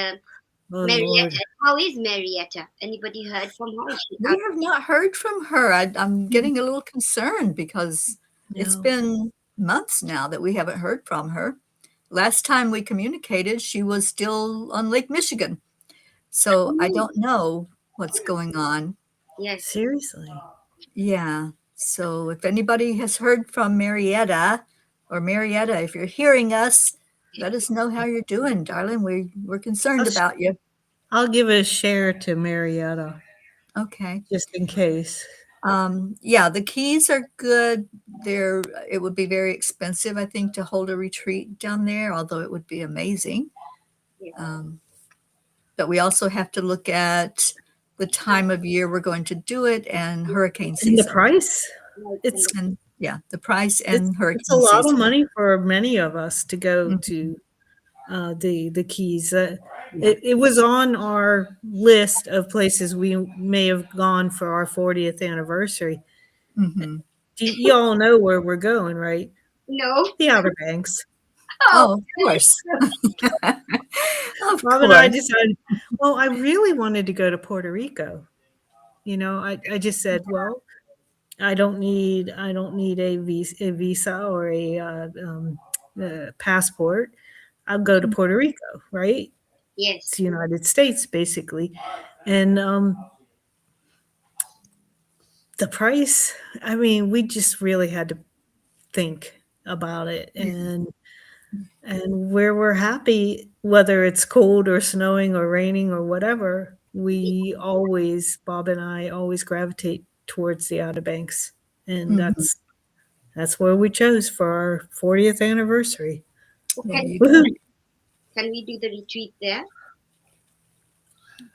Speaker 2: Oh Lord.
Speaker 3: Marietta. How is Marietta? Anybody heard from her? Is she
Speaker 1: We
Speaker 3: up?
Speaker 1: have not heard from her. I'm getting a little concerned because it's
Speaker 2: No.
Speaker 1: been months now that we haven't heard from her. Last time we communicated, she was still on Lake Michigan. So I
Speaker 3: Oh,
Speaker 1: don't know what's going on.
Speaker 3: yes.
Speaker 2: Seriously.
Speaker 1: Yeah. So if anybody has heard from Marietta, or Marietta, if you're hearing us, let us know how you're doing, darling. We're concerned
Speaker 2: I'll, sh-
Speaker 1: about you.
Speaker 2: I'll give a share to Marietta
Speaker 1: Okay.
Speaker 2: just in case.
Speaker 1: Yeah, the Keys are good. There, it would be very expensive, I think, to hold a retreat down there, although it would be amazing.
Speaker 3: Yes.
Speaker 1: But we also have to look at the time of year we're going to do it and hurricane
Speaker 2: And the
Speaker 1: season.
Speaker 2: price,
Speaker 3: Right,
Speaker 2: it's
Speaker 1: And yeah, the price
Speaker 2: it's
Speaker 1: and
Speaker 2: it's a
Speaker 1: hurricane
Speaker 2: lot of
Speaker 1: season.
Speaker 2: money for many of us to go
Speaker 1: Mhm.
Speaker 2: to the Keys.
Speaker 1: Yeah.
Speaker 2: It was on our list of places we may have gone for our 40th anniversary.
Speaker 1: Hmm.
Speaker 2: You all know where we're going, right?
Speaker 3: No.
Speaker 2: The Outer Banks.
Speaker 3: Oh,
Speaker 1: Oh, of course. Of
Speaker 2: Bob and I
Speaker 1: course.
Speaker 2: decided, well, I really wanted to go to Puerto Rico. I just said, well, I don't need a visa or a passport. I'll go to Puerto Rico, right? It's
Speaker 3: yes.
Speaker 2: the United States, basically. And the price, I mean, we just really had to think about it,
Speaker 1: Yeah.
Speaker 2: and where we're happy, whether it's cold or snowing or raining or whatever, Bob and I always gravitate towards the Outer Banks. And
Speaker 1: Mhm.
Speaker 2: that's where we chose for our 40th anniversary.
Speaker 3: Well,
Speaker 1: There
Speaker 3: can,
Speaker 1: you go.
Speaker 2: Woohoo!
Speaker 3: can we do the retreat there?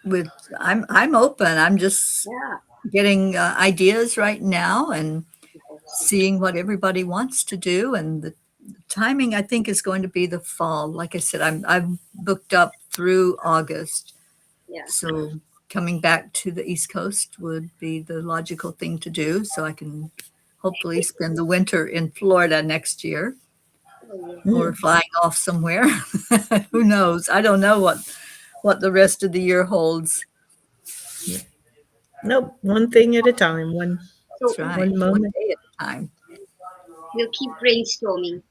Speaker 1: With I'm open. I'm just
Speaker 3: Yeah.
Speaker 1: getting ideas right now and seeing what everybody wants to do. And the timing, I think, is going to be the fall. Like I said, I'm booked up through August,
Speaker 3: Yeah.
Speaker 1: so coming back to the East Coast would be the logical thing to do. So I can hopefully spend the winter in Florida next year
Speaker 3: Oh, yes.
Speaker 1: or
Speaker 2: Mm.
Speaker 1: flying off somewhere. Who knows? I don't know what the rest of the year holds.
Speaker 2: Nope, one thing at a time,
Speaker 3: So
Speaker 1: That's right.
Speaker 2: one
Speaker 1: One
Speaker 2: moment.
Speaker 1: day at a time.
Speaker 3: we'll keep brainstorming.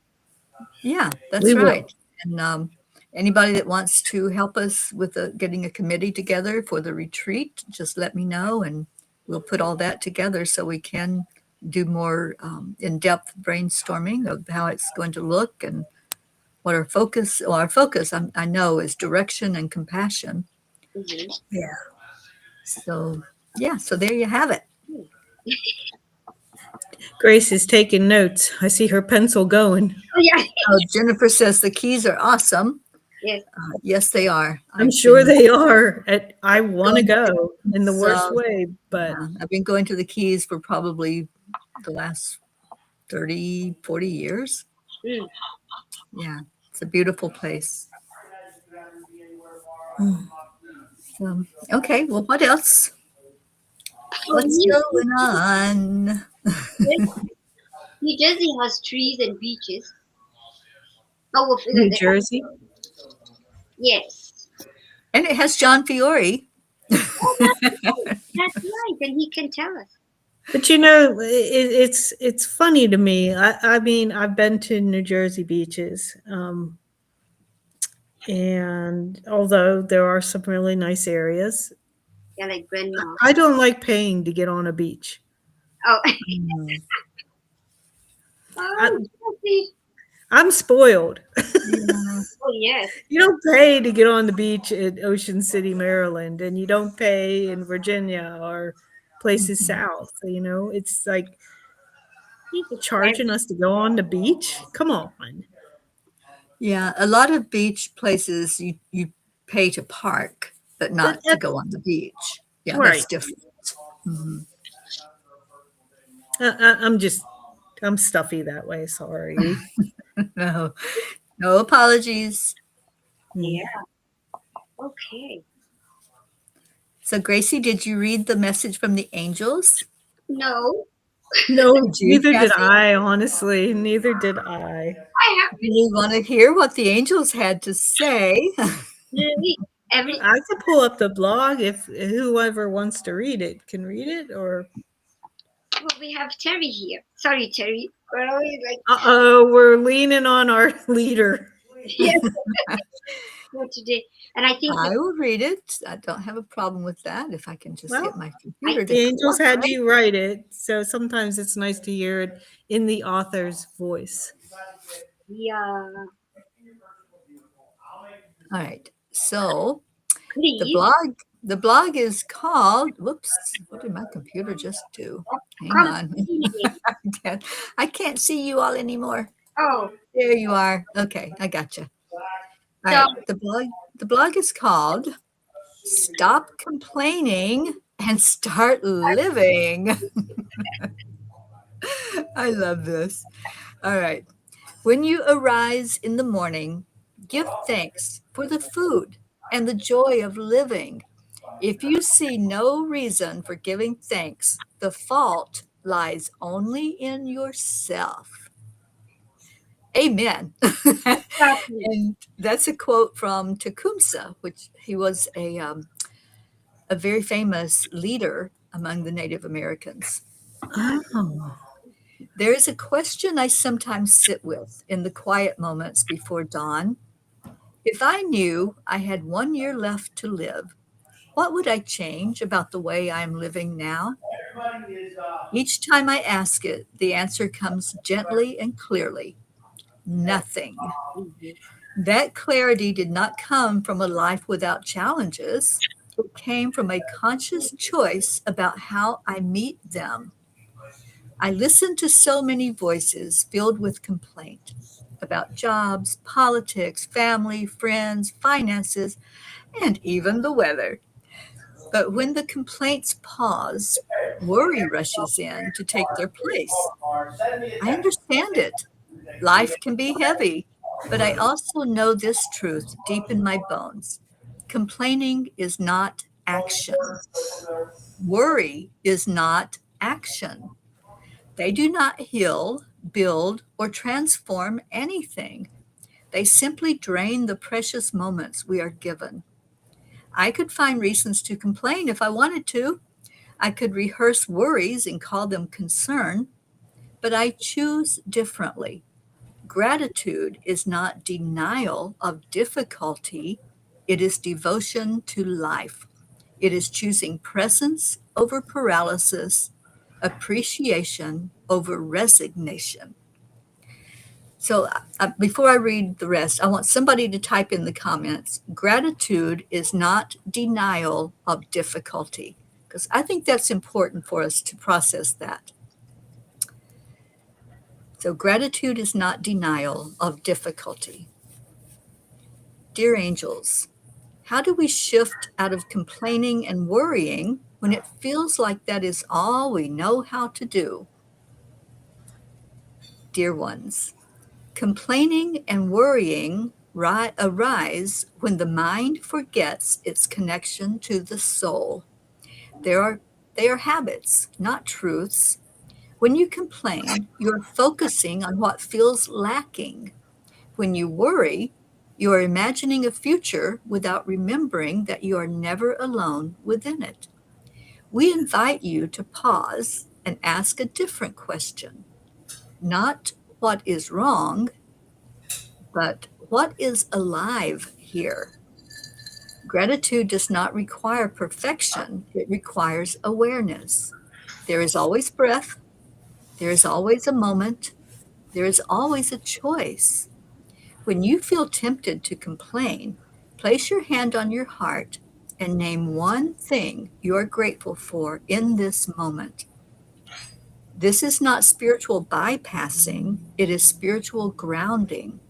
Speaker 1: Yeah,
Speaker 2: We
Speaker 1: that's
Speaker 2: will.
Speaker 1: right. And anybody that wants to help us with getting a committee together for the retreat, just let me know and we'll put all that together so we can do more in-depth brainstorming of how it's going to look and what our focus I know is direction and compassion.
Speaker 3: Mhm.
Speaker 2: Yeah.
Speaker 1: So yeah, so there you have it.
Speaker 2: Grace is taking notes. I see her pencil going.
Speaker 3: Oh, yeah.
Speaker 1: Oh, Jennifer says the Keys are awesome.
Speaker 3: Yes.
Speaker 1: Yes, they are.
Speaker 2: I'm
Speaker 1: I've
Speaker 2: sure
Speaker 1: been
Speaker 2: they are. I want to
Speaker 1: going to the
Speaker 2: go in the
Speaker 1: Keys,
Speaker 2: worst way, but
Speaker 1: yeah, I've been going to the Keys for probably the last 30, 40 years.
Speaker 3: Mm.
Speaker 1: Yeah, it's a beautiful place.
Speaker 2: mm,
Speaker 1: So, okay, well, what else?
Speaker 3: Oh,
Speaker 1: What's going on?
Speaker 3: New Jersey has trees and beaches. Oh, well,
Speaker 2: New Jersey.
Speaker 3: yes.
Speaker 1: And it has John Fiore.
Speaker 3: Oh, that's right. And he can tell us.
Speaker 2: But it's funny to me. I mean, I've been to New Jersey beaches, and although there are some really nice areas,
Speaker 3: Yeah, like grandma.
Speaker 2: I don't like paying to get on a beach.
Speaker 3: Oh,
Speaker 1: Mm,
Speaker 2: I,
Speaker 3: oh, Jersey.
Speaker 2: I'm spoiled.
Speaker 1: yeah.
Speaker 3: Oh, yes.
Speaker 2: You don't pay to get on the beach in Ocean City, Maryland, and you don't pay in Virginia or places
Speaker 1: Mhm.
Speaker 2: south. It's like
Speaker 3: He's a friend.
Speaker 2: charging us to go on the beach. Come on.
Speaker 1: Yeah, a lot of beach places you pay to park, but not to go on the beach. Yeah, that's
Speaker 2: Right.
Speaker 1: different. Mhm.
Speaker 2: I'm stuffy that way. Sorry.
Speaker 1: No, no apologies.
Speaker 2: Mm.
Speaker 3: Yeah. Okay.
Speaker 1: So, Gracie, did you read the message from the angels?
Speaker 3: No,
Speaker 2: No,
Speaker 1: Did you,
Speaker 2: neither did
Speaker 1: Kathy?
Speaker 2: I, honestly. Neither did I.
Speaker 3: I have
Speaker 1: We want to hear what the angels had to say.
Speaker 3: really every.
Speaker 2: I could pull up the blog if whoever wants to read it can read it, or
Speaker 3: Well, we have Terry here. Sorry, Terry. We're always like,
Speaker 2: we're leaning on our leader.
Speaker 3: yes, for today. And I think
Speaker 1: I will read it. I don't have a problem with that if I can just
Speaker 2: Well,
Speaker 1: get my computer
Speaker 2: the
Speaker 1: to
Speaker 2: angels had
Speaker 1: cooperate.
Speaker 2: you write it, so sometimes it's nice to hear it in the author's voice.
Speaker 3: yeah.
Speaker 1: All right. So, The
Speaker 3: please.
Speaker 1: blog, the blog is called, whoops, what did my computer just do? Hang on.
Speaker 3: Complaining.
Speaker 1: I can't see you all anymore.
Speaker 3: Oh,
Speaker 1: There you are. Okay, I got you. All
Speaker 3: so
Speaker 1: right. The blog is called Stop Complaining and Start Living. I love this. All right. When you arise in the morning, give thanks for the food and the joy of living. If you see no reason for giving thanks, the fault lies only in yourself. Amen.
Speaker 3: exactly.
Speaker 1: And that's a quote from Tecumseh, which he was a very famous leader among the Native Americans.
Speaker 2: Oh.
Speaker 1: There is a question I sometimes sit with in the quiet moments before dawn. If I knew I had 1 year left to live, what would I change about the way I am living now? Each time I ask it, the answer comes gently and clearly: nothing.
Speaker 3: Mhm.
Speaker 1: That clarity did not come from a life without challenges. It came from a conscious choice about how I meet them. I listen to so many voices filled with complaint about jobs, politics, family, friends, finances, and even the weather. But when the complaints pause, worry rushes in to take their place. I understand it. Life can be heavy, but I also know this truth deep in my bones. Complaining is not action. Worry is not action. They do not heal, build, or transform anything. They simply drain the precious moments we are given. I could find reasons to complain if I wanted to. I could rehearse worries and call them concern, but I choose differently. Gratitude is not denial of difficulty, it is devotion to life. It is choosing presence over paralysis, appreciation over resignation. So, before I read the rest, I want somebody to type in the comments: gratitude is not denial of difficulty, because I think that's important for us to process that. So, gratitude is not denial of difficulty. Dear angels, how do we shift out of complaining and worrying when it feels like that is all we know how to do? Dear ones, complaining and worrying arise when the mind forgets its connection to the soul. They are, they are habits, not truths. When you complain, you're focusing on what feels lacking. When you worry, you are imagining a future without remembering that you are never alone within it. We invite you to pause and ask a different question. Not what is wrong, but what is alive here? Gratitude does not require perfection, it requires awareness. There is always breath, there is always a moment, there is always a choice. When you feel tempted to complain, place your hand on your heart and name one thing you are grateful for in this moment. This is not spiritual bypassing, it is spiritual grounding.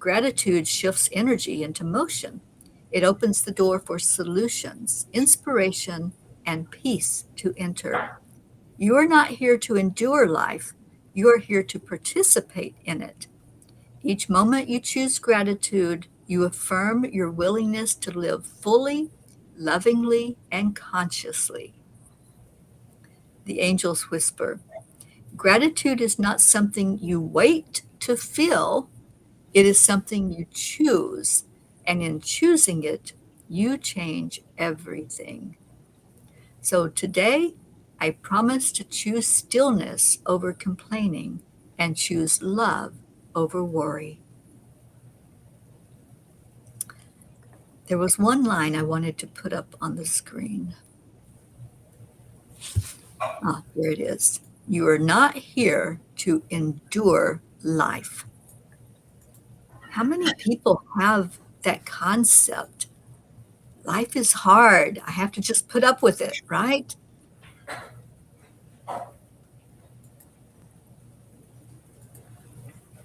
Speaker 1: Gratitude shifts energy into motion. It opens the door for solutions, inspiration, and peace to enter. You are not here to endure life, you are here to participate in it. Each moment you choose gratitude, you affirm your willingness to live fully, lovingly, and consciously. The angels whisper, gratitude is not something you wait to feel, it is something you choose. And in choosing it, you change everything. So today, I promise to choose stillness over complaining and choose love over worry. There was one line I wanted to put up on the screen. Ah, there it is. You are not here to endure life. How many people have that concept? life is hard. I have to just put up with it, right?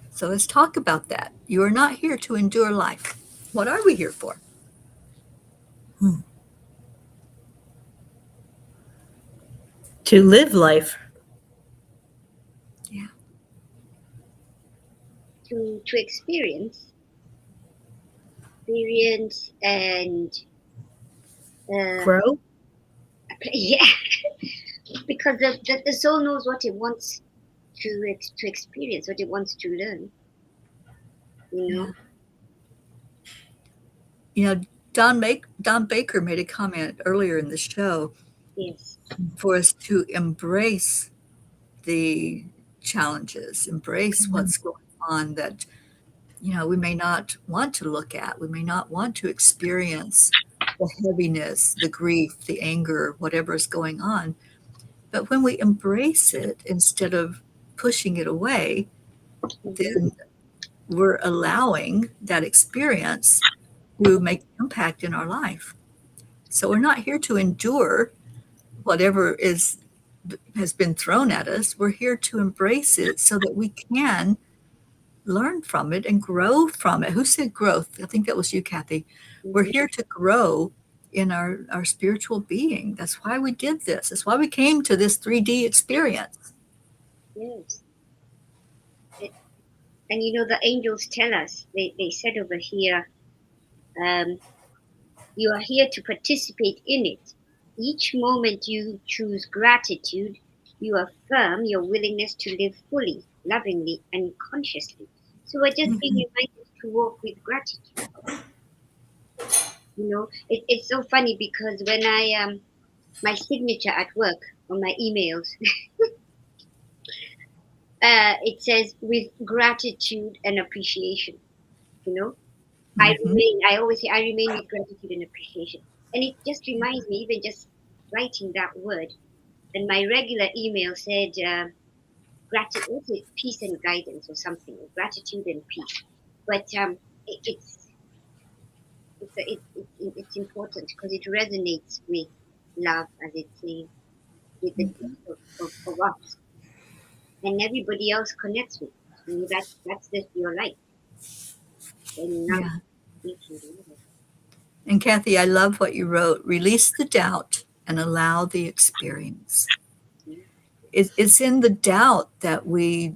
Speaker 1: So let's talk about that. You are not here to endure life. What are we here for?
Speaker 2: To live life.
Speaker 1: Yeah.
Speaker 3: To experience and
Speaker 2: Grow.
Speaker 3: yeah, because the soul knows what it wants to experience, what it wants to learn. You know.
Speaker 1: Yeah. You know, Don Baker made a comment earlier in the show
Speaker 3: Yes.
Speaker 1: for us to embrace the challenges, embrace what's going on that, we may not want to look at. We may not want to experience the heaviness, the grief, the anger, whatever is going on. But when we embrace it instead of pushing it away,
Speaker 3: Mhm.
Speaker 1: then we're allowing that experience to make impact in our life. So we're not here to endure whatever has been thrown at us. We're here to embrace it so that we can learn from it and grow from it. Who said growth? I think that was you, Kathy. We're
Speaker 3: Mhm.
Speaker 1: here to grow in our spiritual being. That's why we did this. That's why we came to this 3D experience.
Speaker 3: Yes. It, and the angels tell us, they said over here, um, you are here to participate in it. Each moment you choose gratitude, you affirm your willingness to live fully, lovingly, and consciously. So we're just being
Speaker 1: Mhm.
Speaker 3: reminded to walk with gratitude. It's so funny because when I my signature at work on my emails, it says with gratitude and appreciation. You know,
Speaker 1: Mhm.
Speaker 3: I always say I remain with gratitude and appreciation, and it just reminds me, even just writing that word. And my regular email said gratitude, what's it, peace and guidance or something, gratitude and peace. But it's important because it resonates with love, as it says, with the
Speaker 1: Mhm.
Speaker 3: depth of us, and everybody else connects with. That's just your life, and now
Speaker 1: Yeah.
Speaker 3: we can do it.
Speaker 1: And Kathy, I love what you wrote. Release the doubt and allow the experience. It's in the doubt that we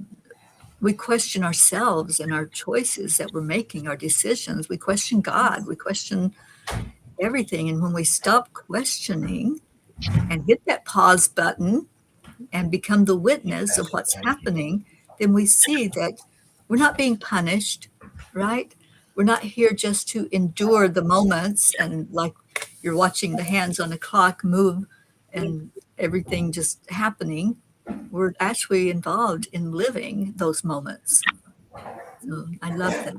Speaker 1: question ourselves and our choices that we're making, our decisions. We question God. We question everything. And when we stop questioning and hit that pause button and become the witness of what's happening, then we see that we're not being punished, right? We're not here just to endure the moments and like you're watching the hands on the clock move
Speaker 3: Yeah.
Speaker 1: and everything just happening. We're actually involved in living those moments. So I love that.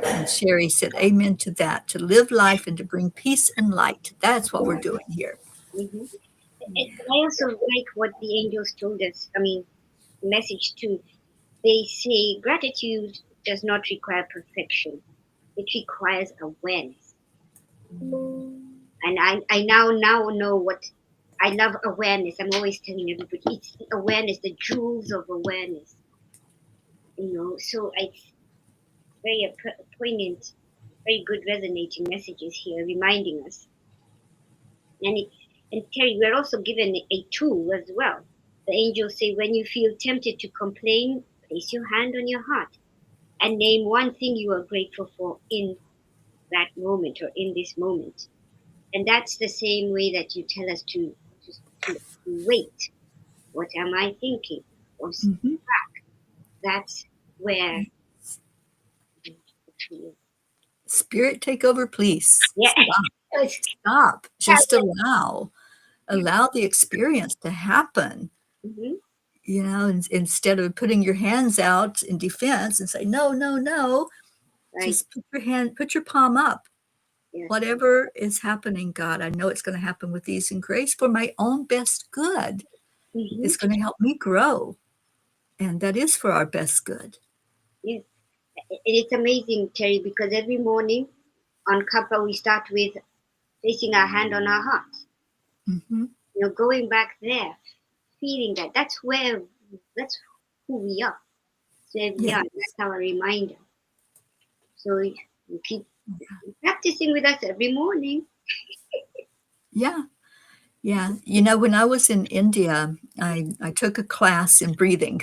Speaker 1: And Sherry said, Amen to that, to live life and to bring peace and light. That's what we're doing here.
Speaker 3: Mm-hmm. And I also like what the angels told us. I mean, the message too. They say gratitude does not require perfection; it requires awareness. And I now know what I love awareness. I'm always telling everybody it's the awareness, the jewels of awareness. So it's very poignant, very good resonating messages here, reminding us. And Terry, we're also given a tool as well. The angels say when you feel tempted to complain, place your hand on your heart and name one thing you are grateful for in that moment or in this moment. And that's the same way that you tell us to wait. What am I thinking? Or
Speaker 1: Mhm.
Speaker 3: that's where the tree is.
Speaker 1: Spirit, take over, please.
Speaker 3: Yeah.
Speaker 1: Stop. Stop. Just allow the experience to happen.
Speaker 3: Mm-hmm.
Speaker 1: Instead of putting your hands out in defense and say, no, no, no,
Speaker 3: Right.
Speaker 1: just put your palm up.
Speaker 3: Yes.
Speaker 1: Whatever is happening, God, I know it's going to happen with ease and grace for my own best good.
Speaker 3: Mm-hmm.
Speaker 1: It's going to help me grow. And that is for our best good.
Speaker 3: Yes. It's amazing, Terry, because every morning on Cuppa, we start with placing our hand on our heart.
Speaker 1: Mm-hmm.
Speaker 3: Going back there, feeling that. That's who we are. So
Speaker 1: Yeah.
Speaker 3: that's our reminder. So you keep practicing with us every morning.
Speaker 1: Yeah. Yeah. When I was in India, I took a class in breathing.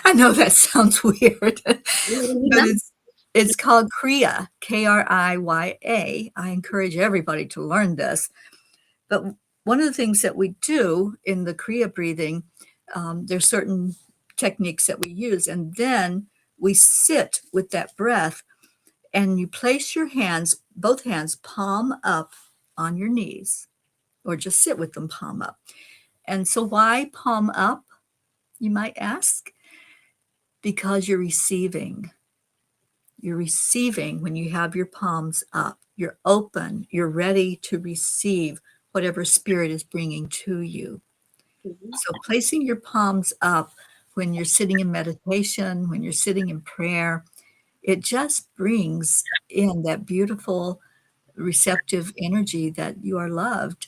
Speaker 1: I know that sounds weird, but it's called Kriya, Kriya. I encourage everybody to learn this. But one of the things that we do in the Kriya breathing, there's certain techniques that we use, and then we sit with that breath, and you place your hands, both hands, palm up on your knees, or just sit with them palm up. And so why palm up, you might ask? Because you're receiving. You're receiving when you have your palms up. You're open. You're ready to receive whatever spirit is bringing to you.
Speaker 3: Mhm.
Speaker 1: So placing your palms up when you're sitting in meditation, when you're sitting in prayer, it just brings in that beautiful receptive energy that you are loved.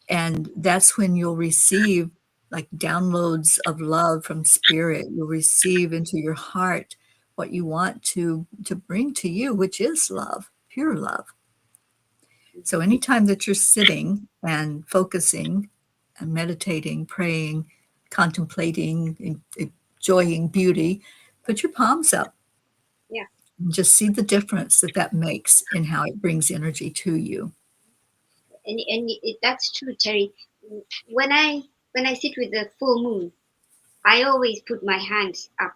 Speaker 1: And that's when you'll receive like downloads of love from spirit. You'll receive into your heart what you want to bring to you, which is love, pure love. So anytime that you're sitting and focusing and meditating, praying, contemplating, enjoying beauty, put your palms up.
Speaker 3: Yeah.
Speaker 1: And just see the difference that makes in how it brings energy to you.
Speaker 3: And that's true, Terry. When I sit with the full moon, I always put my hands up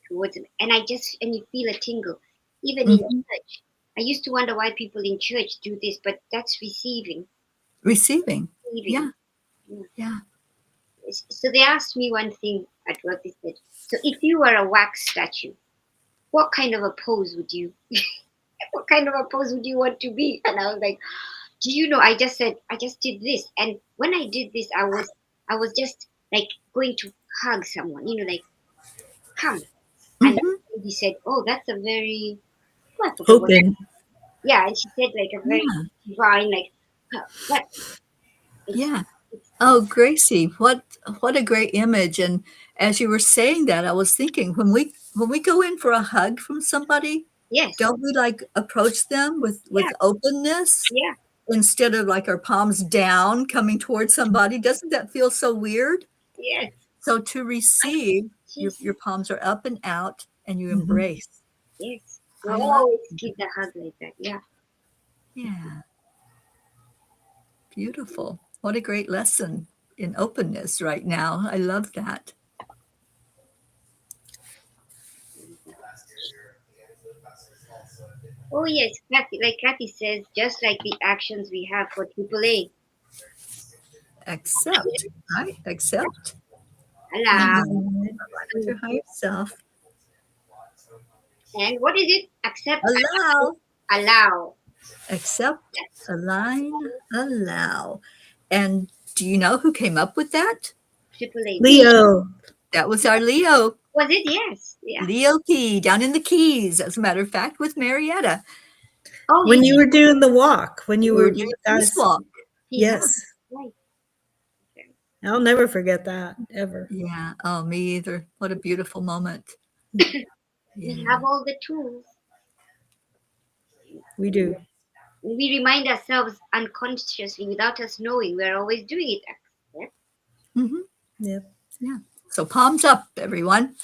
Speaker 3: towards them, and you feel a tingle, even in
Speaker 1: Mhm.
Speaker 3: church. I used to wonder why people in church do this, but that's receiving.
Speaker 1: Receiving.
Speaker 3: Receiving.
Speaker 1: Yeah. Yeah.
Speaker 3: So they asked me one thing at work. They said, "So if you were a wax statue, what kind of a pose would you? What kind of a pose would you want to be?" And I was like, "Do you know?" I just said, "I just did this," and when I did this, I was just like going to hug someone, like come. And
Speaker 1: Mhm.
Speaker 3: he said, "Oh, that's a very..." Oh, I forgot what.
Speaker 2: Open.
Speaker 3: Yeah, and she said like a very
Speaker 1: Yeah.
Speaker 3: divine, like, but it's,
Speaker 1: Yeah.
Speaker 3: it's
Speaker 1: Oh, Gracie, what a great image. And as you were saying that, I was thinking when we go in for a hug from somebody,
Speaker 3: yes,
Speaker 1: don't we like approach them
Speaker 3: yeah,
Speaker 1: with openness
Speaker 3: yeah,
Speaker 1: instead of like our palms down coming towards somebody? Doesn't that feel so weird?
Speaker 3: yes,
Speaker 1: So to receive,
Speaker 3: she's
Speaker 1: your palms are up and out and you
Speaker 2: Mhm.
Speaker 1: embrace.
Speaker 3: yes. We
Speaker 1: I love
Speaker 3: always
Speaker 1: it.
Speaker 3: give the hug like that. Yeah.
Speaker 1: Yeah, beautiful. What a great lesson in openness right now. I love that.
Speaker 3: Oh yes, Kathy. Like Kathy says, just like the actions we have for AAA.
Speaker 1: Accept, right? Accept.
Speaker 3: Allah.
Speaker 1: Align with your higher self.
Speaker 3: And what is it? Accept,
Speaker 1: Allow,
Speaker 3: allow.
Speaker 1: accept,
Speaker 3: Yes.
Speaker 1: align, allow. And do you know who came up with that?
Speaker 3: AAA. Me.
Speaker 2: Leo.
Speaker 1: That was our Leo,
Speaker 3: Was it? Yes. Yeah.
Speaker 1: Leo P, down in the Keys, as a matter of fact, with Marietta.
Speaker 3: Oh,
Speaker 2: When
Speaker 3: he
Speaker 2: you were doing the walk, when
Speaker 1: We
Speaker 2: you
Speaker 1: were
Speaker 2: were,
Speaker 1: doing
Speaker 2: you
Speaker 1: a peace
Speaker 2: guys,
Speaker 1: walk.
Speaker 3: He's
Speaker 1: Yeah,
Speaker 2: yes,
Speaker 3: right.
Speaker 2: I'll never forget that ever.
Speaker 1: yeah. Oh, me either. What a beautiful moment.
Speaker 3: We
Speaker 1: Yeah,
Speaker 3: have all the tools.
Speaker 2: We do.
Speaker 3: We remind ourselves unconsciously without us knowing. We're always doing it. Accept.
Speaker 1: hmm
Speaker 2: Yep.
Speaker 1: yeah. So palms up, everyone.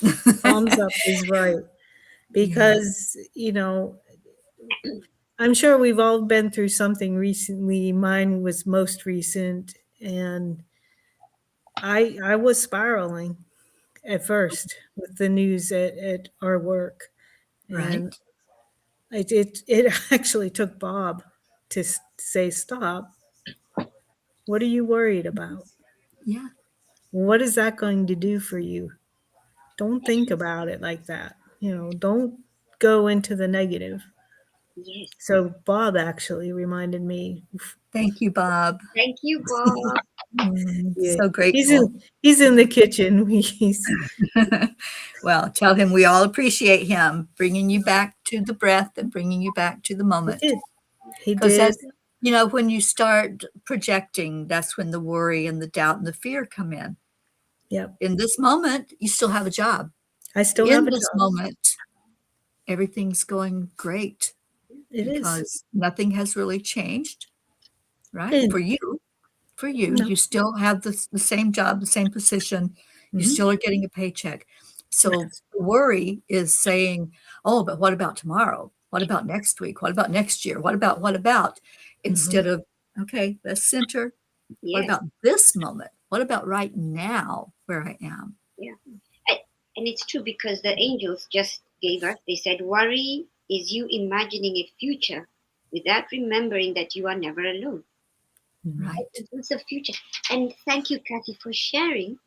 Speaker 2: Palms up is right.
Speaker 1: Yeah,
Speaker 2: Because, I'm sure we've all been through something recently. Mine was most recent, and I was spiraling at first with the news at our work, and
Speaker 1: right.
Speaker 2: it actually took Bob to say, "Stop. What are you worried about?
Speaker 1: Yeah,
Speaker 2: What is that going to do for you? Don't think about it like that. Don't go into the negative."
Speaker 3: Yes.
Speaker 2: So Bob actually reminded me.
Speaker 1: thank you, Bob.
Speaker 3: Thank you, Bob.
Speaker 2: Yeah,
Speaker 1: So
Speaker 2: he's
Speaker 1: grateful.
Speaker 2: in the kitchen. He's
Speaker 1: Well, tell him we all appreciate him bringing you back to the breath and bringing you back to the
Speaker 2: He
Speaker 1: moment.
Speaker 2: did. He
Speaker 1: Because
Speaker 2: did.
Speaker 1: that's, when you start projecting, that's when the worry and the doubt and the fear come in.
Speaker 2: Yep.
Speaker 1: In this moment, you still have a job.
Speaker 2: I still have
Speaker 1: In
Speaker 2: a
Speaker 1: this
Speaker 2: job.
Speaker 1: moment, everything's going great
Speaker 2: It is.
Speaker 1: because nothing has really changed, right?
Speaker 2: And
Speaker 1: For you,
Speaker 2: no.
Speaker 1: you still have the same job, the same position. You
Speaker 2: Hmm.
Speaker 1: still are getting a paycheck. So
Speaker 2: Yes.
Speaker 1: worry is saying, oh, but what about tomorrow? What about next week? What about next year? What about?
Speaker 2: Hmm.
Speaker 1: Instead of, okay, let's center. What
Speaker 3: Yes.
Speaker 1: about this moment? What about right now where I am?
Speaker 3: Yeah. And and it's true because the angels just gave us, they said, worry is you imagining a future without remembering that you are never alone.
Speaker 1: Right.
Speaker 3: It's a future. And thank you, Kathy, for sharing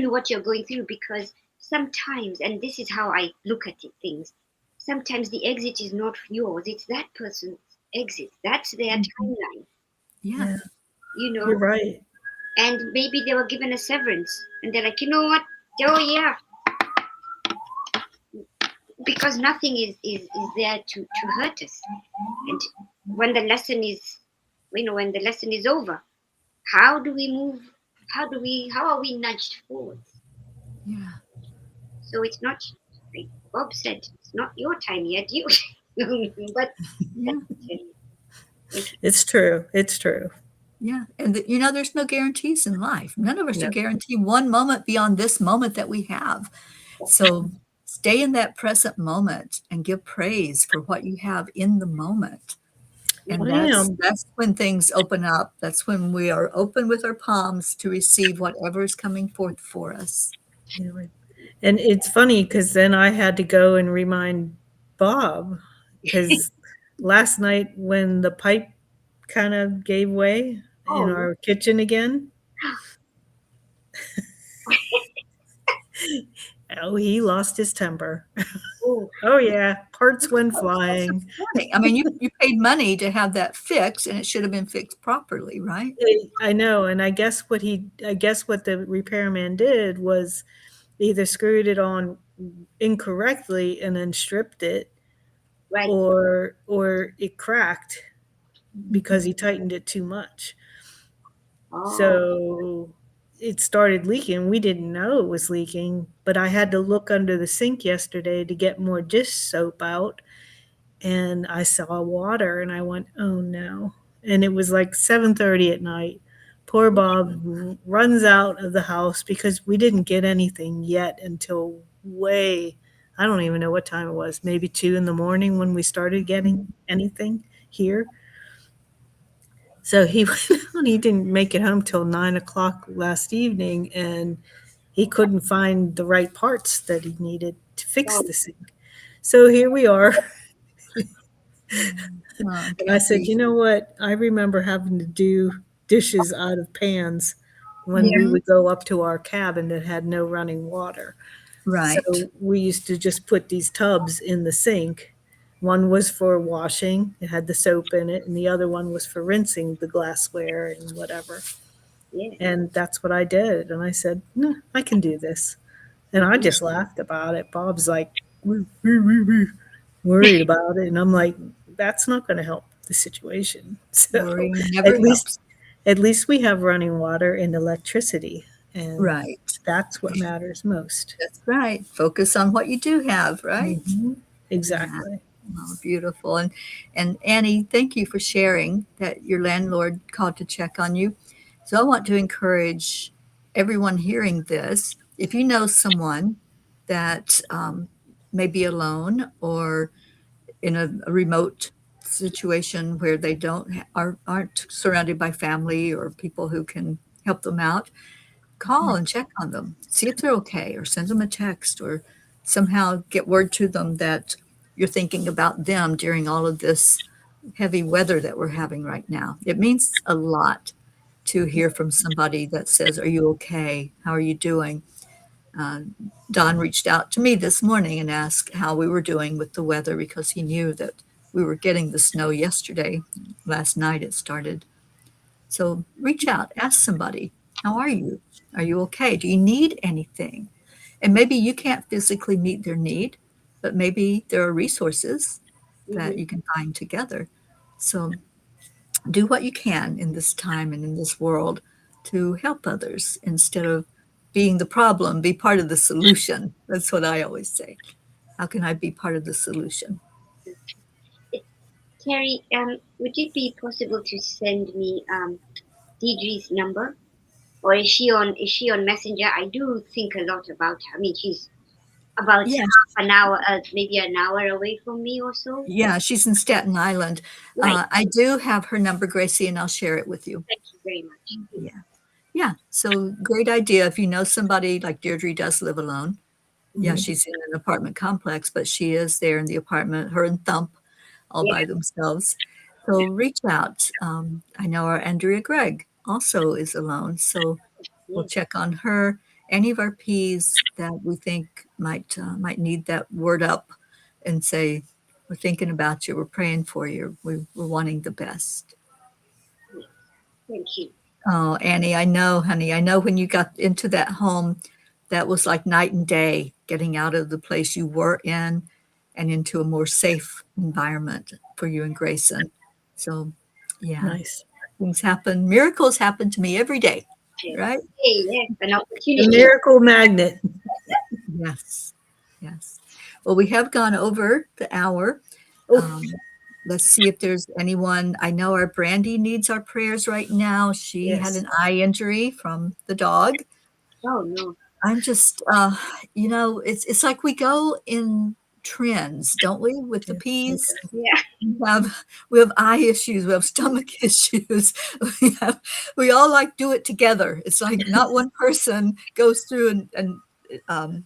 Speaker 3: what you're going through because sometimes, and this is how I look at it, things, sometimes the exit is not yours, it's that person's exit. That's their
Speaker 1: Mhm.
Speaker 3: timeline,
Speaker 1: Yeah.
Speaker 2: Yeah.
Speaker 3: you
Speaker 2: You're
Speaker 3: know,
Speaker 2: right.
Speaker 3: and maybe they were given a severance and they're like, you know what? Oh, yeah, because nothing is there to hurt us. And when the lesson is, when the lesson is over, how do we move? How are we nudged forward?
Speaker 1: Yeah.
Speaker 3: So it's not like Bob said, it's not your time yet. You, but
Speaker 1: Yeah.
Speaker 3: thank you.
Speaker 2: It's true. It's true.
Speaker 1: Yeah. And there's no guarantees in life. None of us are
Speaker 2: No.
Speaker 1: guaranteed one moment beyond this moment that we have. So stay in that present moment and give praise for what you have in the moment.
Speaker 3: Yeah.
Speaker 1: And
Speaker 2: I
Speaker 1: that's
Speaker 2: am.
Speaker 1: that's when things open up. That's when we are open with our palms to receive whatever is coming forth for us.
Speaker 2: Yeah. And it's funny because then I had to go and remind Bob because last night when the pipe kind of gave way in
Speaker 3: Oh no.
Speaker 2: our kitchen again, oh, he lost his temper.
Speaker 3: Oh,
Speaker 2: Oh, yeah. Parts went
Speaker 1: That's
Speaker 2: flying.
Speaker 1: disappointing. I mean, you paid money to have that fixed, and it should have been fixed properly, right?
Speaker 2: I know. And I guess what the repairman did was either screwed it on incorrectly and then stripped it,
Speaker 3: right.
Speaker 2: or it cracked because
Speaker 1: Mhm.
Speaker 2: he tightened it too much.
Speaker 3: Oh,
Speaker 2: So it started leaking. We didn't know it was leaking, but I had to look under the sink yesterday to get more dish soap out, and I saw water and I went, "Oh no." And it was like 7:30 at night. Poor Bob runs out of the house because we didn't get anything yet until way, I don't even know what time it was, maybe 2 in the morning when we started getting anything here. So he went out, he didn't make it home till 9 o'clock last evening, and he couldn't find the right parts that he needed to fix
Speaker 3: oh,
Speaker 2: the sink. So here we are.
Speaker 1: Oh,
Speaker 2: And I said,
Speaker 1: Kathy.
Speaker 2: you know what? I remember having to do dishes out of pans when we
Speaker 1: Yeah.
Speaker 2: would go up to our cabin that had no running water.
Speaker 1: Right.
Speaker 2: So we used to just put these tubs in the sink. One was for washing, it had the soap in it, and the other one was for rinsing the glassware and whatever.
Speaker 3: yeah.
Speaker 2: And that's what I did. And I said, no, I can do this. And I just laughed about it. Bob's like, worried about it. And I'm like, that's not going to help the situation. So
Speaker 1: Worrying
Speaker 2: at
Speaker 1: never
Speaker 2: least,
Speaker 1: helps.
Speaker 2: at least we have running water and electricity. And
Speaker 1: Right.
Speaker 2: that's what matters most.
Speaker 1: That's right. Focus on what you do have, right?
Speaker 2: Hmm.
Speaker 1: Yeah.
Speaker 2: Exactly.
Speaker 1: Oh, beautiful. And Annie, thank you for sharing that your landlord called to check on you. So I want to encourage everyone hearing this. If you know someone that may be alone or in a remote situation where they aren't surrounded by family or people who can help them out, call and check on them, see if they're okay, or send them a text, or somehow get word to them that you're thinking about them during all of this heavy weather that we're having right now. It means a lot to hear from somebody that says, are you okay? How are you doing? Uh, Don reached out to me this morning and asked how we were doing with the weather because he knew that we were getting the snow yesterday. Last night it started. So reach out, ask somebody, how are you? Are you okay? Do you need anything? And maybe you can't physically meet their need, but maybe there are resources that
Speaker 3: Hmm.
Speaker 1: you can find together. So do what you can in this time and in this world to help others instead of being the problem, be part of the solution. That's what I always say. How can I be part of the solution?
Speaker 3: Terry, would it be possible to send me Deidre's number, or is she on Messenger? I do think a lot about her. I mean, she's about
Speaker 1: Yeah,
Speaker 3: half an hour, maybe an hour away from me or so.
Speaker 1: yeah, she's in Staten Island.
Speaker 3: Right.
Speaker 1: I do have her number, Gracie, and I'll share it with you.
Speaker 3: Thank you very much.
Speaker 1: Yeah. Yeah. So great idea. If you know somebody like Deirdre does live alone. Yeah,
Speaker 2: Mhm.
Speaker 1: she's in an apartment complex, but she is there in the apartment, her and Thump all
Speaker 3: Yeah.
Speaker 1: by themselves. So reach out. I know our Andrea Gregg also is alone. So we'll
Speaker 3: Yes.
Speaker 1: check on her. Any of our P's that we think might need that word up and say, we're thinking about you, we're praying for you, we're wanting the best.
Speaker 3: Yes. Thank you.
Speaker 1: Oh, Annie, I know, honey. I know when you got into that home, that was like night and day, getting out of the place you were in and into a more safe environment for you and Grayson. So, yeah,
Speaker 2: Nice.
Speaker 1: things happen. Miracles happen to me every day,
Speaker 3: Yes.
Speaker 1: right?
Speaker 3: Hey, yes, an
Speaker 2: The
Speaker 3: opportunity.
Speaker 2: miracle magnet.
Speaker 1: Yes, yes. Well, we have gone over the hour.
Speaker 2: Oh,
Speaker 1: Um, let's see if there's anyone. I know our Brandy needs our prayers right now. She had
Speaker 2: yes.
Speaker 1: an eye injury from the dog.
Speaker 3: Oh no.
Speaker 1: I'm just, it's like we go in trends, don't we? With the
Speaker 2: Yeah.
Speaker 1: peas,
Speaker 2: Okay.
Speaker 3: Yeah.
Speaker 1: we have eye issues, we have stomach issues, we have, we all like do it together. It's like not one person goes through um,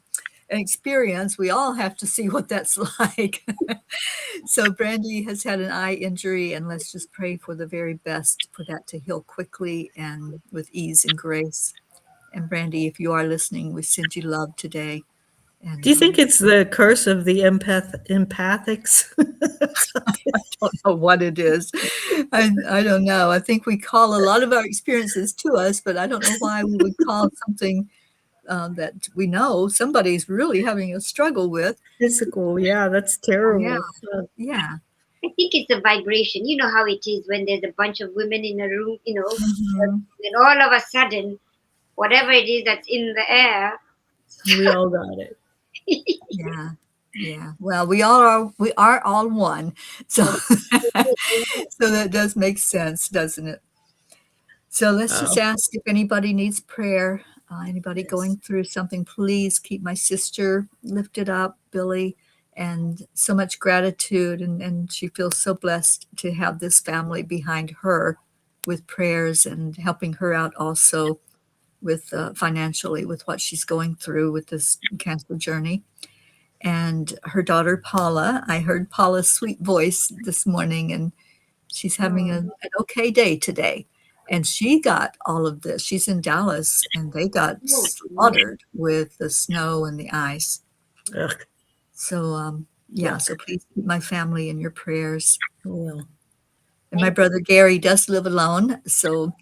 Speaker 1: an experience. We all have to see what that's like. So Brandy has had an eye injury, and let's just pray for the very best for that to heal quickly and with ease and grace. And Brandy, if you are listening, we send you love today.
Speaker 2: Do
Speaker 1: And
Speaker 2: you think it's the curse of the empathics?
Speaker 1: I don't know what it is. I don't know. I think we call a lot of our experiences to us, but I don't know why we would call something that we know somebody's really having a struggle with.
Speaker 2: Physical, yeah, that's
Speaker 1: Yeah,
Speaker 2: terrible.
Speaker 1: yeah.
Speaker 3: I think it's a vibration. You know how it is when there's a bunch of women in a room,
Speaker 1: Mhm.
Speaker 3: and all of a sudden, whatever it is that's in the air.
Speaker 2: We all got it.
Speaker 1: Yeah. Yeah. Well, we are all one. So so that does make sense, doesn't it? So let's just
Speaker 2: Oh,
Speaker 1: ask if anybody needs prayer, anybody
Speaker 2: yes.
Speaker 1: going through something, please keep my sister lifted up, Billy, and so much gratitude. And she feels so blessed to have this family behind her with prayers and helping her out also with financially with what she's going through with this cancer journey. And her daughter, Paula, I heard Paula's sweet voice this morning, and she's having
Speaker 2: Oh,
Speaker 1: an okay day today. And she got all of this. She's in Dallas and they got
Speaker 3: Oh, goodness.
Speaker 1: slaughtered with the snow and the ice.
Speaker 2: ugh,
Speaker 1: So, yeah,
Speaker 2: yuck.
Speaker 1: so please keep my family in your prayers.
Speaker 2: Well,
Speaker 1: And my brother Gary does live alone. So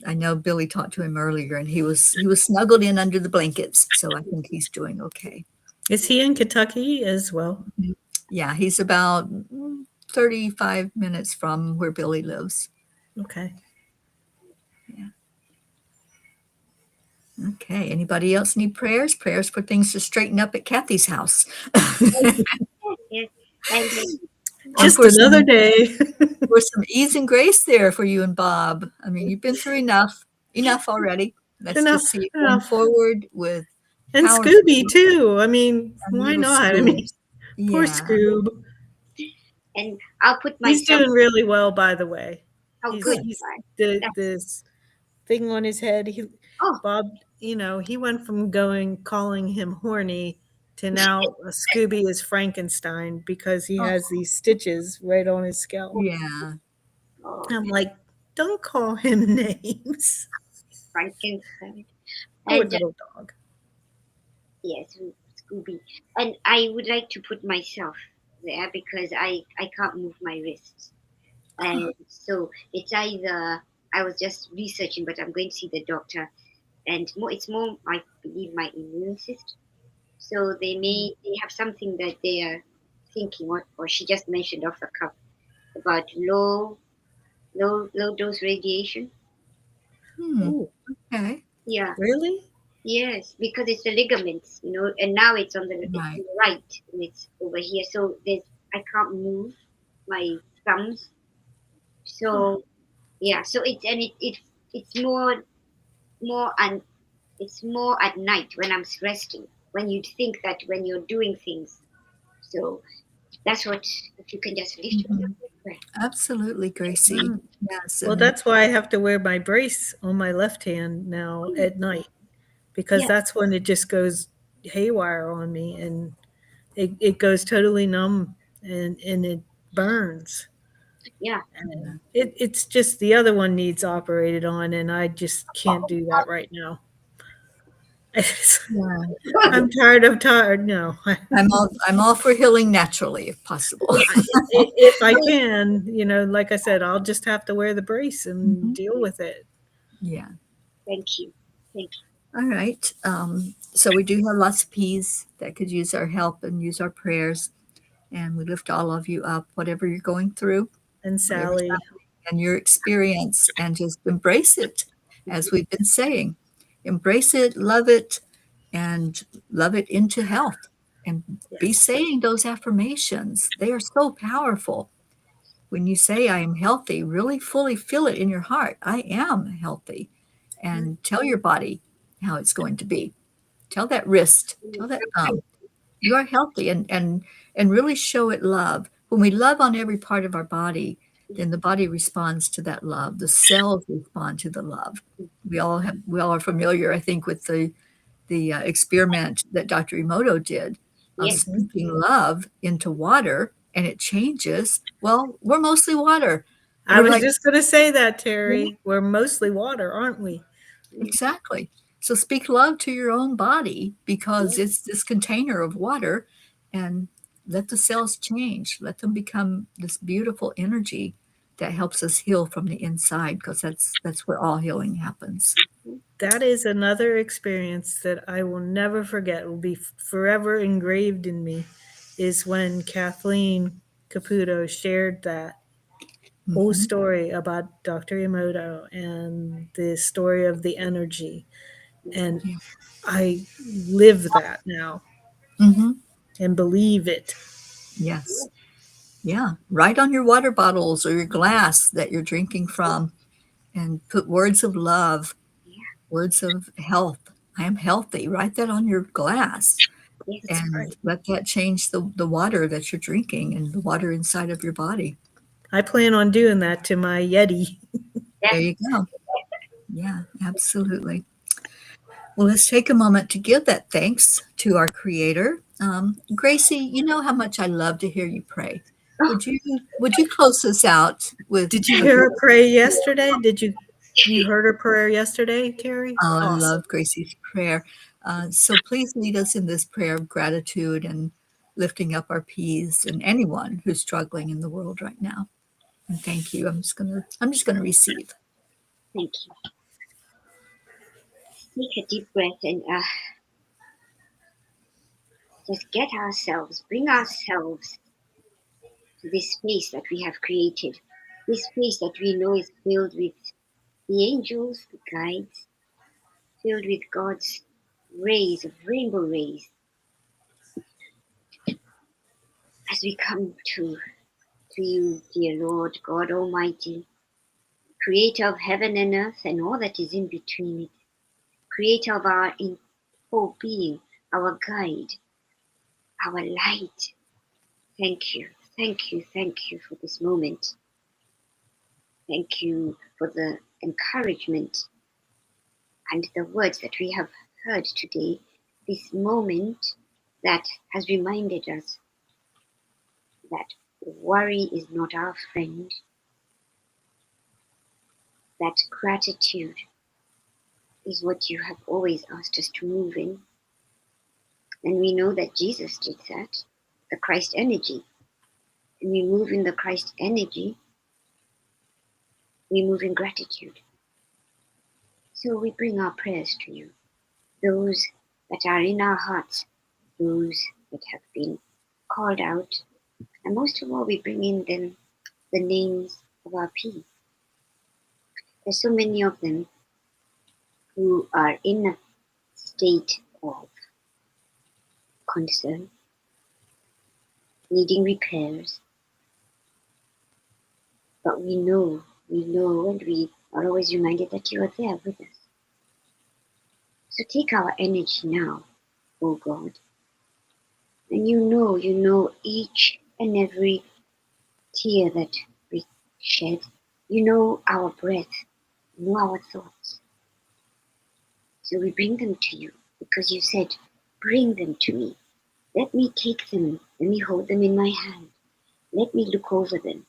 Speaker 1: I know Billy talked to him earlier and he was snuggled in under the blankets. So I think he's doing okay.
Speaker 2: is he in Kentucky as well?
Speaker 1: Yeah, he's about 35 minutes from where Billy lives.
Speaker 2: Okay.
Speaker 1: Okay. Anybody else need prayers? Prayers for things to straighten up at Kathy's house.
Speaker 3: Yes. And
Speaker 1: And
Speaker 2: Just another day.
Speaker 1: for some ease and grace there for you and Bob. I mean, you've been through enough already. Let's
Speaker 2: Enough,
Speaker 1: just see it going
Speaker 2: enough.
Speaker 1: forward with
Speaker 2: And
Speaker 1: powerful
Speaker 2: Scooby too. I mean,
Speaker 1: and
Speaker 2: why
Speaker 1: little
Speaker 2: not? I mean,
Speaker 1: Scoobs.
Speaker 2: poor
Speaker 1: Yeah.
Speaker 2: Scoob.
Speaker 3: I'll put
Speaker 2: He's
Speaker 3: myself.
Speaker 2: doing really well, by the way.
Speaker 3: Oh,
Speaker 2: He's
Speaker 3: good.
Speaker 1: Good.
Speaker 2: he's
Speaker 3: Right.
Speaker 2: the
Speaker 3: That's,
Speaker 2: this thing on his head.
Speaker 3: oh,
Speaker 2: Bob, he went from calling him horny to now Scooby is Frankenstein because he
Speaker 1: Oh,
Speaker 2: has these stitches right on his scalp.
Speaker 1: yeah.
Speaker 3: oh,
Speaker 2: I'm like, don't call him names.
Speaker 3: Frankenstein.
Speaker 2: Poor
Speaker 3: And
Speaker 2: little dog.
Speaker 3: yes, Scooby. And I would like to put myself there because I can't move my wrists. And so it's either I was just researching, but I'm going to see the doctor. And more, it's more, I believe, my immune system. So they have something that they are thinking, or she just mentioned off the cuff about low dose radiation.
Speaker 1: Hmm.
Speaker 2: Ooh,
Speaker 1: Okay.
Speaker 3: Yeah,
Speaker 2: really?
Speaker 3: yes, because it's the ligaments, and now it's on
Speaker 1: Right.
Speaker 3: the right, and it's over here. So I can't move my thumbs.
Speaker 2: Huh.
Speaker 3: So yeah, so it's more and it's more at night when I'm resting. When you think that when you're doing things, so that's what if you can just lift yourself
Speaker 1: Mhm.
Speaker 3: with prayer.
Speaker 1: Absolutely, Gracie.
Speaker 2: Wow.
Speaker 1: Yes,
Speaker 2: Well,
Speaker 1: and
Speaker 2: that's why I have to wear my brace on my left hand now at night, because
Speaker 3: Yeah,
Speaker 2: that's when it just goes haywire on me, and it goes totally numb, and it burns.
Speaker 3: yeah.
Speaker 1: yeah.
Speaker 2: And it's just the other one needs operated on, and I just can't do that right now.
Speaker 1: Yeah.
Speaker 2: I'm tired. I'm tired. No,
Speaker 1: I'm all for healing naturally if possible.
Speaker 2: if I can, like I said, I'll just have to wear the brace and
Speaker 1: Mhm.
Speaker 2: deal with it.
Speaker 1: Yeah.
Speaker 3: Thank you, thank
Speaker 1: All right. So we do have lots of P's that could use our help and use our prayers, and we lift all of you up, whatever you're going through,
Speaker 2: And
Speaker 1: whatever's
Speaker 2: Sally,
Speaker 1: happening, and your experience, and just embrace it, as we've been saying. Embrace it, and love it into health. And be
Speaker 2: yes,
Speaker 1: saying those affirmations. They are so powerful. When you say, I am healthy, really fully feel it in your heart. I am healthy. And tell your body how it's going to be. Tell that wrist,
Speaker 3: you.
Speaker 1: tell that thumb, you are healthy, and really show it love. When we love on every part of our body, then the body responds to that love. The cells respond to the love. We all are familiar, I think, with the experiment that Dr. Emoto did of
Speaker 3: Yes,
Speaker 2: hmm,
Speaker 1: speaking love into water, and it changes. Well, we're mostly water.
Speaker 2: I
Speaker 1: We're
Speaker 2: was
Speaker 1: like,
Speaker 2: just going to say that,
Speaker 1: yeah,
Speaker 2: Terry. We're mostly water, aren't we?
Speaker 1: exactly. So speak love to your own body because
Speaker 3: yes.
Speaker 1: it's this container of water, and let the cells change. Let them become this beautiful energy that helps us heal from the inside, because that's where all healing happens.
Speaker 2: That is another experience that I will never forget. Will be forever engraved in me. Is when Kathleen Caputo shared that whole
Speaker 1: Hmm.
Speaker 2: story about Dr. Emoto and the story of the energy. And
Speaker 1: Yeah.
Speaker 2: I live that now
Speaker 1: Hmm.
Speaker 2: and believe it.
Speaker 1: Yes. Yeah. Write on your water bottles or your glass that you're drinking from, and put words of love, words of health. I am healthy. Write that on your glass,
Speaker 3: Yes,
Speaker 2: That's right.
Speaker 1: and let that change the water that you're drinking and the water inside of your body.
Speaker 2: I plan on doing that to my Yeti.
Speaker 3: yes.
Speaker 1: There you go. Yeah, absolutely. Well, let's take a moment to give that thanks to our Creator. Gracie, you know how much I love to hear you pray.
Speaker 3: Oh,
Speaker 1: Would you close us out with
Speaker 2: Did you
Speaker 1: a
Speaker 2: hear her
Speaker 1: prayer?
Speaker 2: pray yesterday? You heard her prayer yesterday, Terry?
Speaker 1: Oh, I
Speaker 2: Awesome.
Speaker 1: love Gracie's prayer. So please lead us in this prayer of gratitude and lifting up our peace and anyone who's struggling in the world right now. And thank you. I'm just gonna receive.
Speaker 3: thank you. Take a deep breath and just bring ourselves to this space that we have created. This space that we know is filled with the angels, the guides, filled with God's rays of rainbow rays. As we come to you, dear Lord God Almighty, creator of heaven and earth and all that is in between it, creator of our whole being, our guide, our light. Thank you, thank you, thank you for this moment. Thank you for the encouragement and the words that we have heard today. This moment that has reminded us that worry is not our friend, that gratitude is what you have always asked us to move in. And we know that Jesus did that, the Christ energy. And we move in the Christ energy, we move in gratitude. So we bring our prayers to you, those that are in our hearts, those that have been called out, and most of all, we bring in them the names of our peace. There's so many of them who are in a state of concern, needing repairs, but we know, and we are always reminded that you are there with us. So take our energy now, oh God, and you know each and every tear that we shed. You know our breath, you know our thoughts. So we bring them to you because you said, bring them to me. Let me take them, let me hold them in my hand. Let me look over them.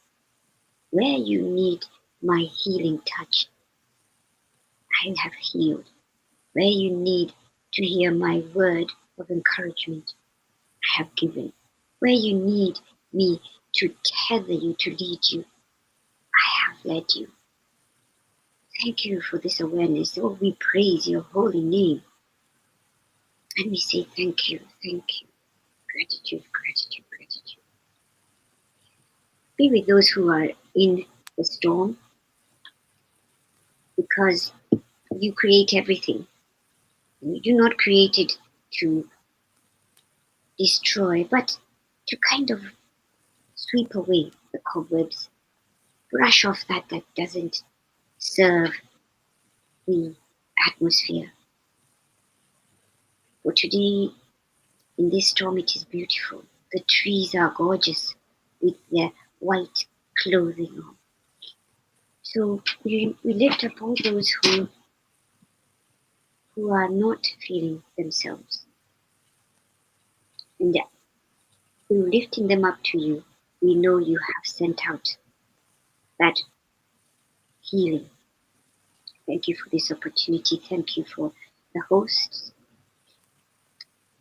Speaker 3: Where you need my healing touch, I have healed. Where you need to hear my word of encouragement, I have given. Where you need me to tether you, to lead you, I have led you. Thank you for this awareness. Oh, we praise your holy name. And we say thank you, thank you. Gratitude, gratitude, gratitude. Be with those who are in the storm because you create everything. And you do not create it to destroy, but to kind of sweep away the cobwebs, brush off that doesn't serve the atmosphere. For today, in this storm, it is beautiful. The trees are gorgeous with their white clothing on. So we lift up all those who are not feeling themselves. And through lifting them up to you, we know you have sent out that healing. Thank you for this opportunity. Thank you for the hosts.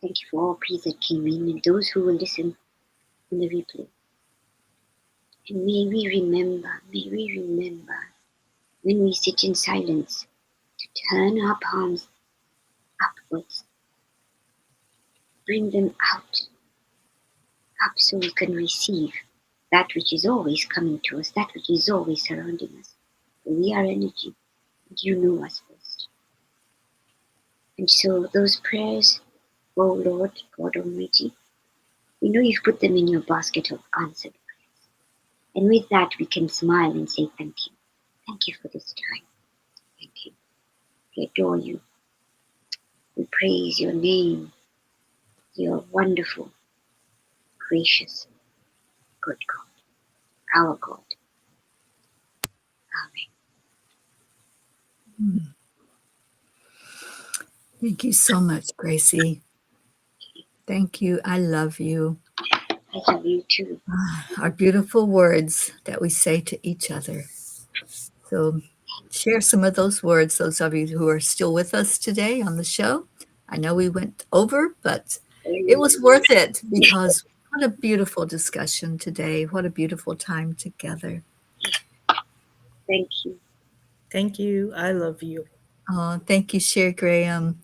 Speaker 3: Thank you for all peace that came in and those who will listen on the replay. And may we remember when we sit in silence to turn our palms upwards, bring them out, up so we can receive that which is always coming to us, that which is always surrounding us. For we are energy, and you know us best. And so those prayers, oh Lord God Almighty, we know you've put them in your basket of answered prayers. And with that, we can smile and say thank you. Thank you for this time. Thank you. We adore you. We praise your name. You're wonderful, gracious, good God, our God. Amen.
Speaker 1: Thank you so much, Gracie. Thank you. I love you.
Speaker 3: I love you too.
Speaker 1: Our beautiful words that we say to each other. So share some of those words, those of you who are still with us today on the show. I know we went over, but it was worth it because what a beautiful discussion today. What a beautiful time together.
Speaker 3: Thank you.
Speaker 2: Thank you. I love you.
Speaker 1: Thank you, Sher Graham.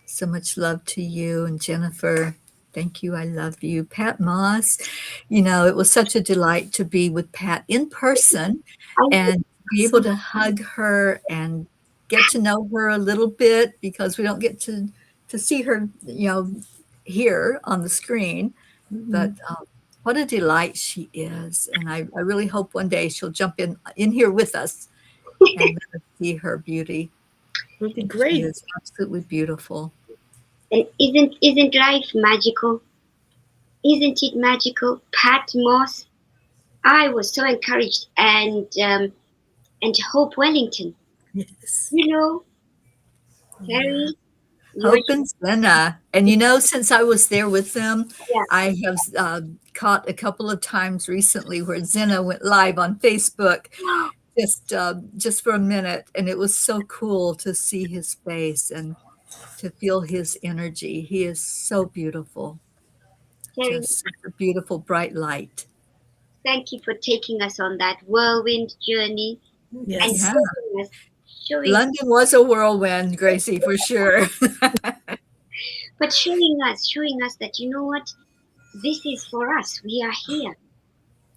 Speaker 1: So much love to you and Jennifer. Thank you. I love you. Pat Moss, it was such a delight to be with Pat in person and be able to hug her and get to know her a little bit because we don't get to see her, here on the screen. But what a delight she is. And I really hope one day she'll jump in here with us and let us see her beauty.
Speaker 2: It would be
Speaker 1: She
Speaker 2: great.
Speaker 1: is absolutely beautiful.
Speaker 3: And isn't life magical? Isn't it magical? Pat Moss, I was so encouraged, and Hope Wellington.
Speaker 2: Yes.
Speaker 3: You know,
Speaker 1: Yeah.
Speaker 3: Terry, you're
Speaker 1: Hope and Senna. And since I was there with them,
Speaker 3: yeah.
Speaker 1: I have caught a couple of times recently where Zena went live on Facebook just for a minute. And it was so cool to see his face and to feel his energy. He is so beautiful,
Speaker 3: Terry,
Speaker 1: just such a beautiful, bright light.
Speaker 3: thank you for taking us on that whirlwind journey and
Speaker 2: Yes.
Speaker 1: Yeah.
Speaker 3: showing us,
Speaker 1: London was a whirlwind, Gracie, for sure.
Speaker 3: but showing us that, you know what, this is for us. We are here.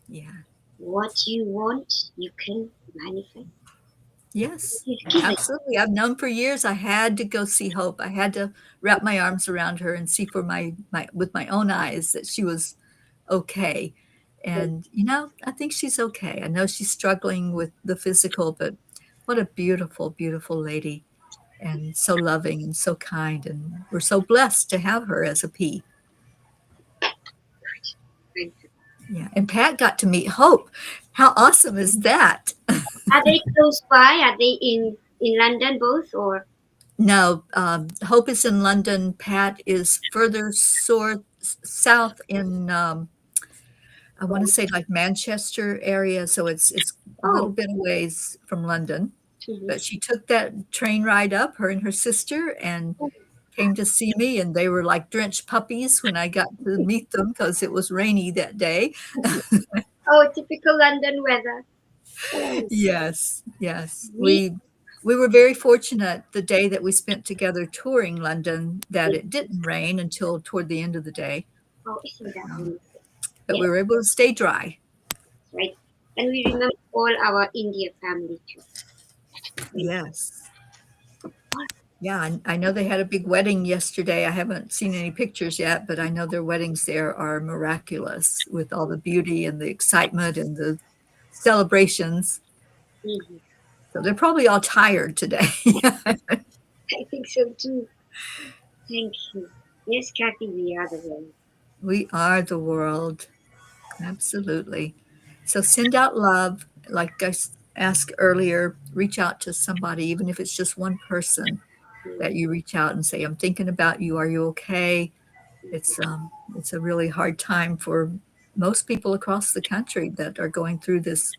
Speaker 1: Yeah.
Speaker 3: What you want, you can manifest.
Speaker 1: Yes,
Speaker 3: It is given.
Speaker 1: absolutely. I've known for years I had to go see Hope. I had to wrap my arms around her and see for my with my own eyes that she was okay. And I think she's okay. I know she's struggling with the physical, but what a beautiful, beautiful lady, and so loving and so kind, and we're so blessed to have her as a P. Yeah, and Pat got to meet Hope. How awesome is that?
Speaker 3: Are they close by? Are they in London both, or?
Speaker 1: No, Hope is in London. Pat is further south in, I want to say like Manchester area. So it's a little
Speaker 3: Oh,
Speaker 1: bit of ways from London.
Speaker 3: mhm.
Speaker 1: But she took that train ride up, her and her sister, and came to see me. And they were like drenched puppies when I got to meet them because it was rainy that day.
Speaker 3: Oh, typical London weather. Oh,
Speaker 1: Yes, yes.
Speaker 3: we.
Speaker 1: We were very fortunate the day that we spent together touring London that it didn't rain until toward the end of the day,
Speaker 3: Oh, isn't that
Speaker 1: um,
Speaker 3: wonderful?
Speaker 1: but
Speaker 3: Yes,
Speaker 1: we were able to stay dry.
Speaker 3: right. And we remember all our India family too. Right.
Speaker 1: Yes. Yeah, I know they had a big wedding yesterday. I haven't seen any pictures yet, but I know their weddings there are miraculous with all the beauty and the excitement and the celebrations.
Speaker 3: Mhm.
Speaker 1: So they're probably all tired today.
Speaker 3: I think so too. Thank you. Yes, Kathy, we are the world.
Speaker 1: We are the world. Absolutely. So send out love. Like I asked earlier, reach out to somebody, even if it's just one person
Speaker 3: Mm,
Speaker 1: that you reach out and say, I'm thinking about you. Are you okay? It's a really hard time for most people across the country that are going through this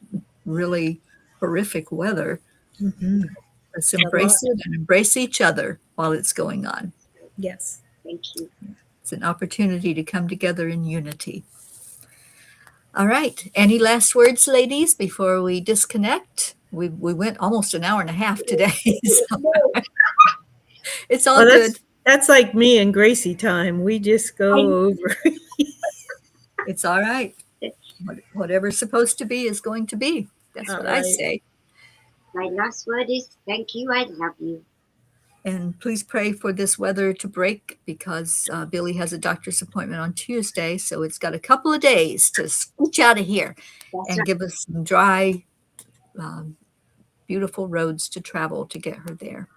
Speaker 1: really horrific weather.
Speaker 2: Hmm.
Speaker 1: Let's
Speaker 2: A lot.
Speaker 1: embrace it and embrace each other while it's going on.
Speaker 2: Yes.
Speaker 3: thank you.
Speaker 1: It's an opportunity to come together in unity. All right. Any last words, ladies, before we disconnect? We went almost an hour and a half today, so it's all
Speaker 2: Well,
Speaker 1: good.
Speaker 2: that's like me and Gracie time. We just
Speaker 3: I,
Speaker 2: go over.
Speaker 1: It's all right. Whatever's supposed to be is going to be. That's
Speaker 2: All
Speaker 1: what I
Speaker 2: right.
Speaker 1: say.
Speaker 3: my last word is thank you. I love you.
Speaker 1: And please pray for this weather to break because Billy has a doctor's appointment on Tuesday. So it's got a couple of days to scooch out of here
Speaker 3: That's
Speaker 1: and
Speaker 3: right.
Speaker 1: give us some dry, um, beautiful roads to travel to get her there.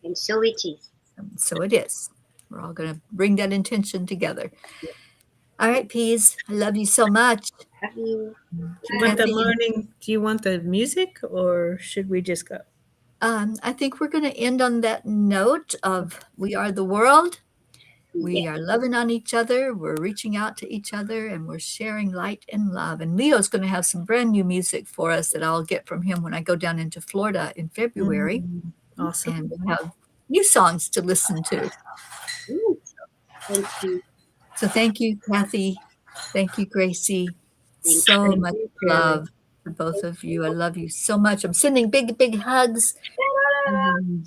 Speaker 3: And so it is.
Speaker 1: So it is. We're all going to bring that intention together. All right, Peas. I love you so much.
Speaker 3: Love you.
Speaker 2: Do you want the
Speaker 1: Kathy,
Speaker 2: morning? Do you want the music, or should we just go?
Speaker 1: I think we're going to end on that note of we are the world.
Speaker 3: Yeah.
Speaker 1: We are loving on each other. We're reaching out to each other and we're sharing light and love. And Leo's going to have some brand new music for us that I'll get from him when I go down into Florida in February.
Speaker 2: Mm, awesome.
Speaker 1: And we'll have new songs to listen to.
Speaker 3: Mm, thank you.
Speaker 1: So thank you, Kathy. Thank you, Gracie.
Speaker 3: Thank
Speaker 1: So
Speaker 2: Thank
Speaker 1: much
Speaker 2: you, Teri.
Speaker 1: love to both of you. I love you so much. I'm sending big, big hugs.
Speaker 3: you.
Speaker 1: And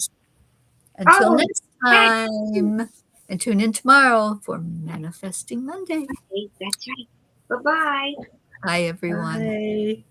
Speaker 1: until
Speaker 3: Oh,
Speaker 1: next
Speaker 3: thank
Speaker 1: time, and tune in tomorrow for Manifesting Monday.
Speaker 3: you. That's right. Bye bye.
Speaker 1: Hi, everyone.
Speaker 2: Bye.